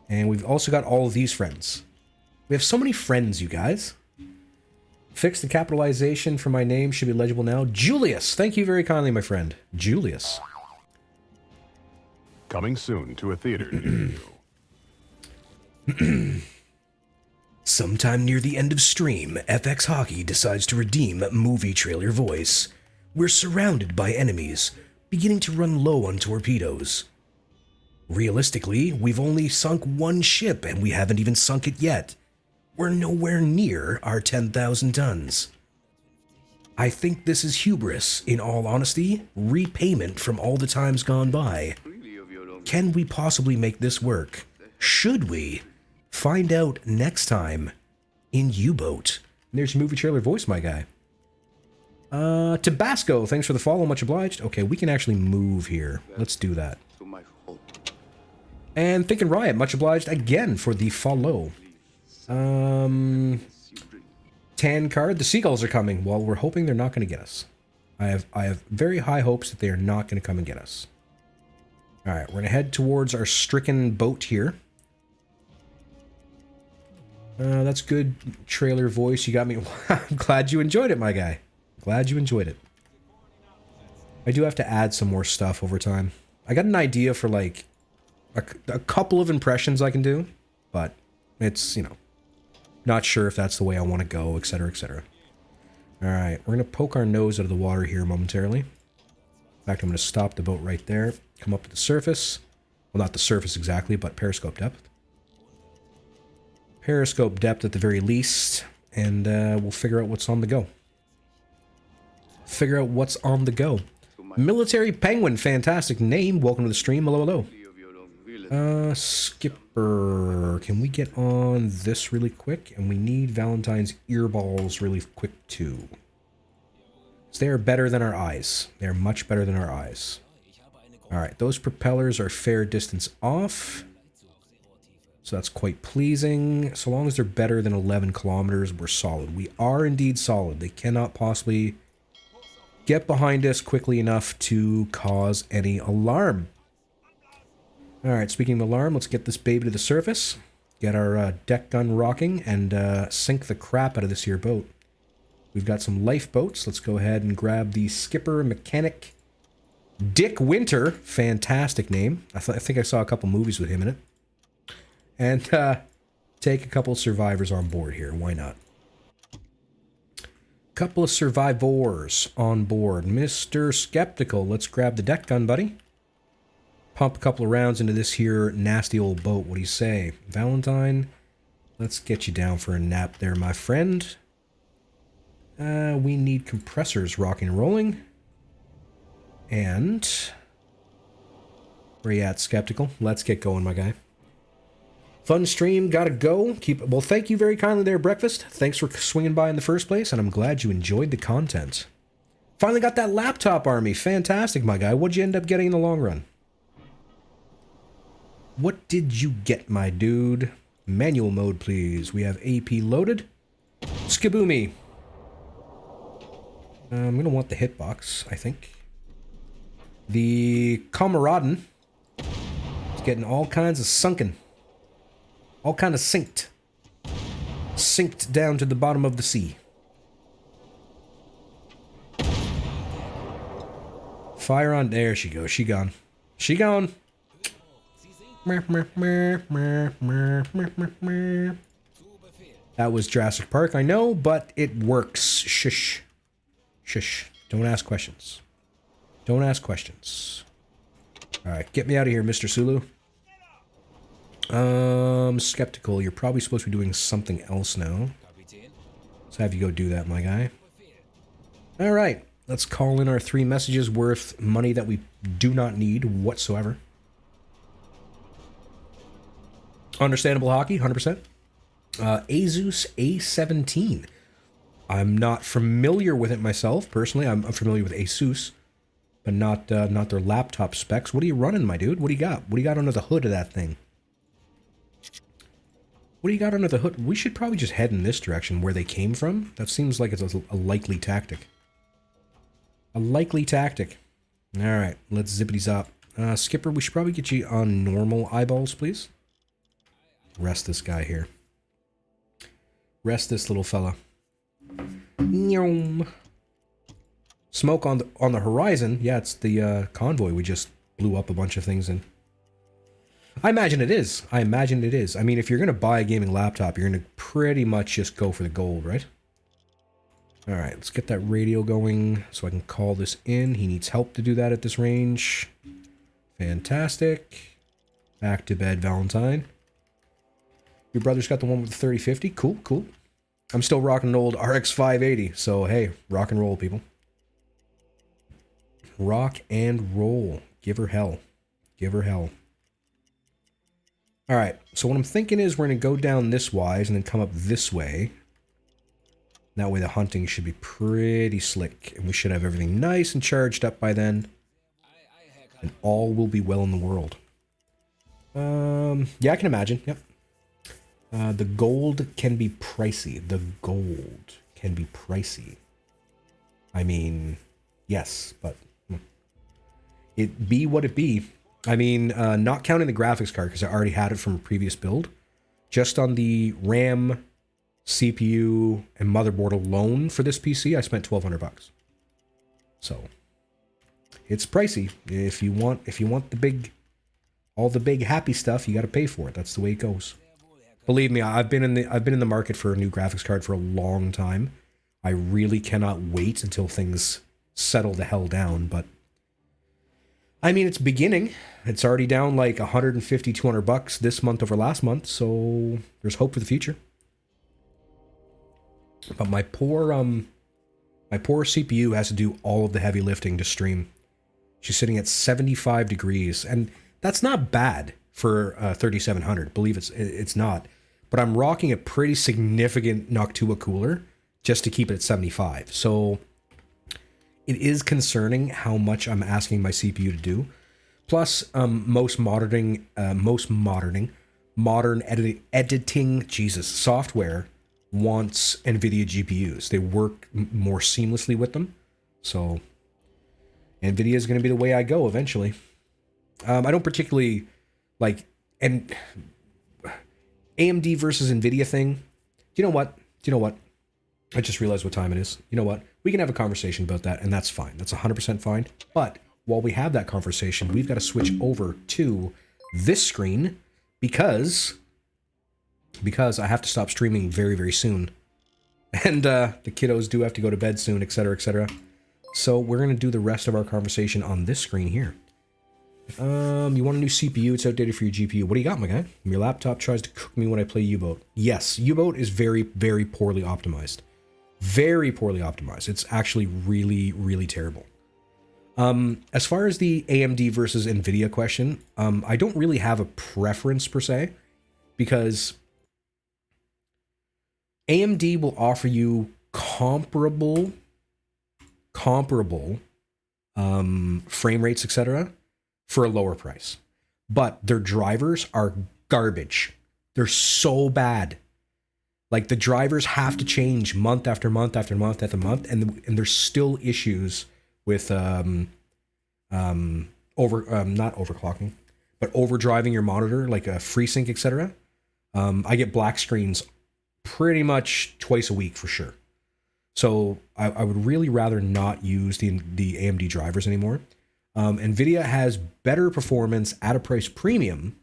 And we've also got all of these friends. We have so many friends, you guys. Fix the capitalization for my name. Should be legible now. Julius. Thank you very kindly, my friend. Julius. Coming soon to a theater near you. Sometime near the end of stream, FX Hockey decides to redeem movie trailer voice. We're surrounded by enemies, beginning to run low on torpedoes. Realistically, we've only sunk one ship and we haven't even sunk it yet. We're nowhere near our 10,000 tons. I think this is hubris, in all honesty, repayment from all the times gone by. Can we possibly make this work? Should we? Find out next time in Uboat. There's your movie trailer voice, my guy. Tabasco, thanks for the follow, much obliged. Okay, we can actually move here. Let's do that. And Thinkin' Riot, much obliged again for the follow. Tan card, the seagulls are coming. Well, we're hoping they're not going to get us. I have very high hopes that they are not going to come and get us. Alright, we're going to head towards our stricken boat here. That's good trailer voice. You got me. I'm glad you enjoyed it, my guy. Glad you enjoyed it. I do have to add some more stuff over time. I got an idea for, like, a couple of impressions I can do, but it's, you know, not sure if that's the way I want to go, etc., etc. Alright, we're going to poke our nose out of the water here momentarily. In fact, I'm going to stop the boat right there, come up to the surface. Well, not the surface exactly, but periscope depth. Periscope depth at the very least, and we'll figure out what's on the go. Figure out what's on the go. Military Penguin, fantastic name. Welcome to the stream. Hello, hello. Skipper, can we get on this really quick? And we need Valentine's earballs really quick too. So they are better than our eyes. They are much better than our eyes. Alright, those propellers are fair distance off. So that's quite pleasing. So long as they're better than 11 kilometers, we're solid. We are indeed solid. They cannot possibly get behind us quickly enough to cause any alarm. Alright, speaking of alarm, let's get this baby to the surface. Get our deck gun rocking and sink the crap out of this here boat. We've got some lifeboats. Let's go ahead and grab the skipper mechanic Dick Winter. Fantastic name. I think I saw a couple movies with him in it. And take a couple survivors on board here. Why not? Couple of survivors on board. Mr. Skeptical, let's grab the deck gun, buddy. Pump a couple of rounds into this here nasty old boat. What do you say? Valentine, let's get you down for a nap there, my friend. We need compressors rocking and rolling. And where you at, Skeptical? Let's get going, my guy. Fun stream, gotta go. Well, thank you very kindly there, Breakfast. Thanks for swinging by in the first place, and I'm glad you enjoyed the content. Finally got that laptop army. Fantastic, my guy. What'd you end up getting in the long run? What did you get, my dude? Manual mode, please. We have AP loaded. Skiboomy. I'm going to want the hitbox, I think. The Kameraden is getting all kinds of sunken. All kind of sinked. Sinked down to the bottom of the sea. Fire on. There she goes. She gone. She gone. That was Jurassic Park, I know, but it works. Shush. Shush. Don't ask questions. Don't ask questions. Alright, get me out of here, Mr. Sulu. Skeptical. You're probably supposed to be doing something else now. Let's have you go do that, my guy. Alright, let's call in our 3 messages worth money that we do not need whatsoever. Understandable hockey, 100%. Asus A17. I'm not familiar with it myself, personally. I'm familiar with Asus, but not their laptop specs. What are you running, my dude? What do you got? What do you got under the hood of that thing? What do you got under the hood? We should probably just head in this direction, where they came from. That seems like it's a likely tactic. A likely tactic. Alright, let's zippity zop. Skipper, we should probably get you on normal eyeballs, please. Rest this guy here. Rest this little fella. Smoke on the horizon. Yeah, it's the convoy we just blew up a bunch of things in. I imagine it is. I imagine it is. I mean, if you're going to buy a gaming laptop, you're going to pretty much just go for the gold, right? Alright, let's get that radio going so I can call this in. He needs help to do that at this range. Fantastic. Back to bed, Valentine. Your brother's got the one with the 3050. Cool, cool. I'm still rocking an old RX 580, so hey, rock and roll, people. Rock and roll. Give her hell. Give her hell. Alright, so what I'm thinking is we're going to go down this wise and then come up this way. That way the hunting should be pretty slick, and we should have everything nice and charged up by then. And all will be well in the world. Yeah, I can imagine, yep. The gold can be pricey. The gold can be pricey. I mean, yes, but it be what it be. I mean, not counting the graphics card because I already had it from a previous build. Just on the RAM, CPU, and motherboard alone for this PC, I spent $1,200. So it's pricey. If you want all the big happy stuff, you got to pay for it. That's the way it goes. Believe me, I've been in the market for a new graphics card for a long time. I really cannot wait until things settle the hell down, but I mean, it's beginning. It's already down like $150, $200 this month over last month, so there's hope for the future. But my poor CPU has to do all of the heavy lifting to stream. She's sitting at 75 degrees, and that's not bad for 3700. Believe it's not. But I'm rocking a pretty significant Noctua cooler just to keep it at 75. So it is concerning how much I'm asking my CPU to do. Plus, modern editing software wants NVIDIA GPUs. They work more seamlessly with them. So NVIDIA is going to be the way I go eventually. I don't particularly like, and AMD versus NVIDIA thing. You know what? I just realized what time it is. You know what? We can have a conversation about that, and that's fine. That's 100% fine. But while we have that conversation, we've got to switch over to this screen because I have to stop streaming very, very soon. And the kiddos do have to go to bed soon, etc., etc. So we're going to do the rest of our conversation on this screen here. You want a new CPU? It's outdated for your GPU. What do you got, my guy? Your laptop tries to cook me when I play Uboat. Yes, Uboat is very, very poorly optimized. Very poorly optimized. It's actually really, really terrible. As far as the AMD versus NVIDIA question, I don't really have a preference per se, because AMD will offer you comparable frame rates, etc., for a lower price. But their drivers are garbage. They're so bad. Like, the drivers have to change month after month after month after month, and there's still issues with not overclocking, but overdriving your monitor, like a FreeSync, etc. I get black screens pretty much twice a week for sure. So I would really rather not use the AMD drivers anymore. NVIDIA has better performance at a price premium.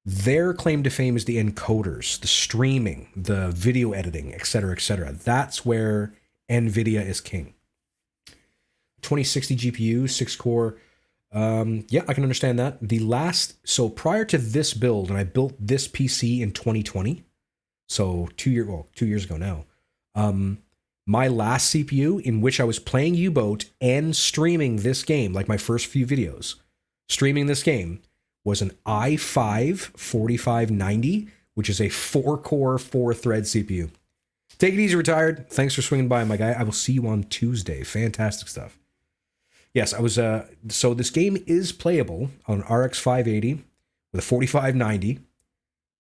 Their claim to fame is the encoders, the streaming, the video editing, etc., etc. That's where NVIDIA is king. 2060 GPU, 6-core. Yeah, I can understand that. So prior to this build, and I built this PC in 2020, so 2 years ago now. My last CPU in which I was playing Uboat and streaming this game, like my first few videos, streaming this game, was an i5-4590, which is a 4-core, 4-thread CPU. Take it easy, retired. Thanks for swinging by, my guy. I will see you on Tuesday. Fantastic stuff. Yes, I was. So this game is playable on RX 580 with a 4590,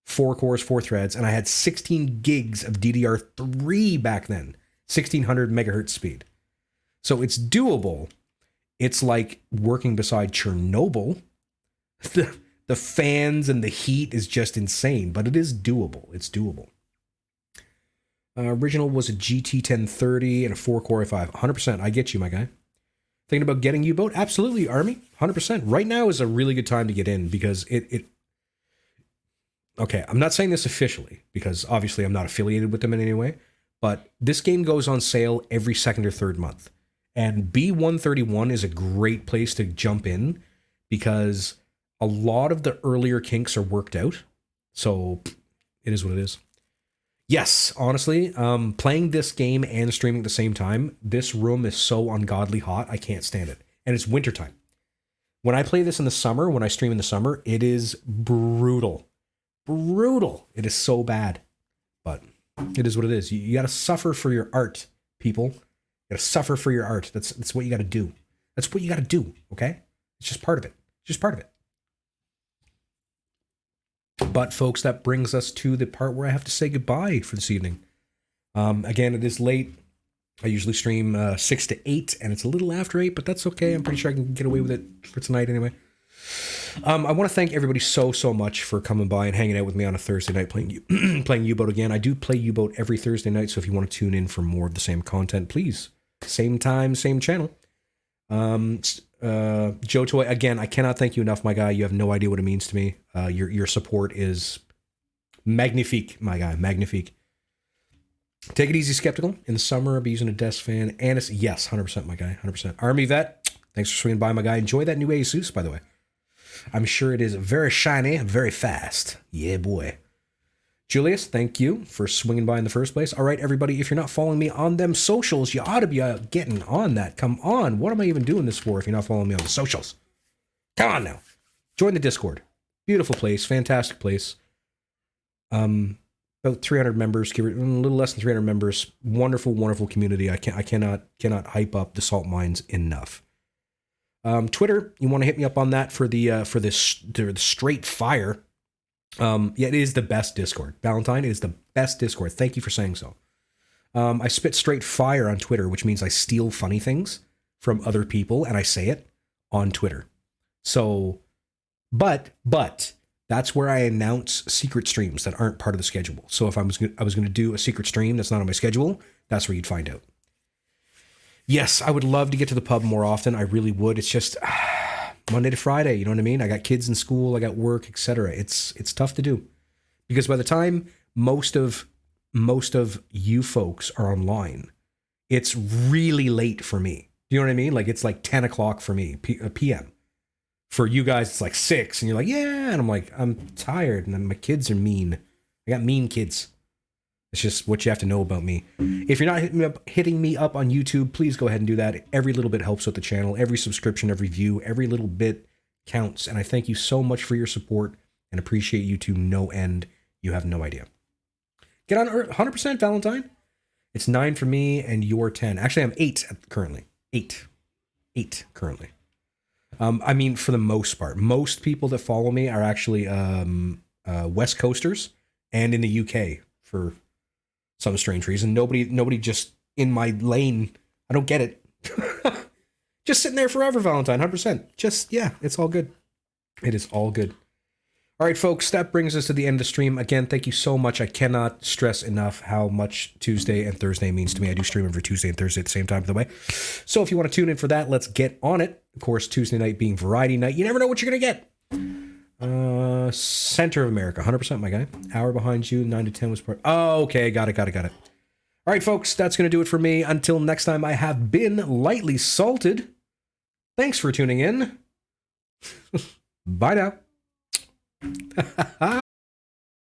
4 cores, 4 threads, and I had 16 gigs of DDR3 back then, 1600 megahertz speed. So it's doable. It's like working beside Chernobyl. The fans and the heat is just insane, but it is doable. It's doable. Original was a GT 1030 and a 4-core i5. 100%. I get you, my guy. Thinking about getting U-Boat? Absolutely, Army. 100%. Right now is a really good time to get in because it okay, I'm not saying this officially because obviously I'm not affiliated with them in any way, but this game goes on sale every second or third month. And B131 is a great place to jump in because a lot of the earlier kinks are worked out. So it is what it is. Yes, honestly, playing this game and streaming at the same time, this room is so ungodly hot, I can't stand it. And it's wintertime. When I play this in the summer, when I stream in the summer, it is brutal. Brutal. It is so bad. But it is what it is. You got to suffer for your art, people. You got to suffer for your art. That's what you got to do. That's what you got to do, okay? It's just part of it. It's just part of it. But folks, that brings us to the part where I have to say goodbye for this evening. Again, it is late. I usually stream 6 to 8, and it's a little after 8, but that's okay. I'm pretty sure I can get away with it for tonight anyway. I want to thank everybody so much for coming by and hanging out with me on a Thursday night playing U-Boat again. I do play U-Boat every Thursday night, so if you want to tune in for more of the same content, please. Same time, same channel. Joe Toy, again, I cannot thank you enough, my guy. You have no idea what it means to me. Your support is magnifique, my guy, magnifique. Take it easy, Skeptical. In the summer, I'll be using a desk fan. And yes, 100%, my guy, 100%. Army Vet, thanks for swinging by, my guy. Enjoy that new Asus, by the way. I'm sure it is very shiny, very fast. Yeah, boy. Julius, thank you for swinging by in the first place. All right, everybody, if you're not following me on them socials, you ought to be getting on that. Come on. What am I even doing this for if you're not following me on the socials? Come on now. Join the Discord. Beautiful place. Fantastic place. About 300 members, a little less than 300 members. Wonderful, wonderful community. I cannot hype up the salt mines enough. Twitter, you want to hit me up on that for the straight fire. Yeah, it is the best Discord. Valentine, it is the best Discord. Thank you for saying so. I spit straight fire on Twitter, which means I steal funny things from other people and I say it on Twitter. So, but that's where I announce secret streams that aren't part of the schedule. So if I was going to do a secret stream that's not on my schedule, that's where you'd find out. Yes, I would love to get to the pub more often. I really would. It's just Monday to Friday, you know what I mean? I got kids in school, I got work, etc. It's tough to do. Because by the time most of you folks are online, it's really late for me. You know what I mean? Like it's like 10 o'clock for me, PM. For you guys, it's like 6, and you're like, yeah, and I'm like, I'm tired, and then my kids are mean. I got mean kids. It's just what you have to know about me. If you're not hitting me up on YouTube, please go ahead and do that. Every little bit helps with the channel. Every subscription, every view, every little bit counts. And I thank you so much for your support and appreciate you to no end. You have no idea. Get on 100%, Valentine. It's 9 for me and you're 10. Actually, I'm 8 currently. 8 currently. I mean, for the most part, most people that follow me are actually West Coasters and in the UK for some strange reason. Nobody just in my lane. I don't get it. Just sitting there forever, Valentine, 100%. Just, yeah, it's all good. It is all good. All right, folks, that brings us to the end of the stream. Again, thank you so much. I cannot stress enough how much Tuesday and Thursday means to me. I do stream every Tuesday and Thursday at the same time, by the way. So if you want to tune in for that, let's get on it. Of course, Tuesday night being variety night. You never know what you're going to get. Center of America, 100%, my guy. Hour behind you, 9 to 10 was part. Oh, okay, got it. All right, folks, that's going to do it for me. Until next time, I have been lightly salted. Thanks for tuning in. Bye now.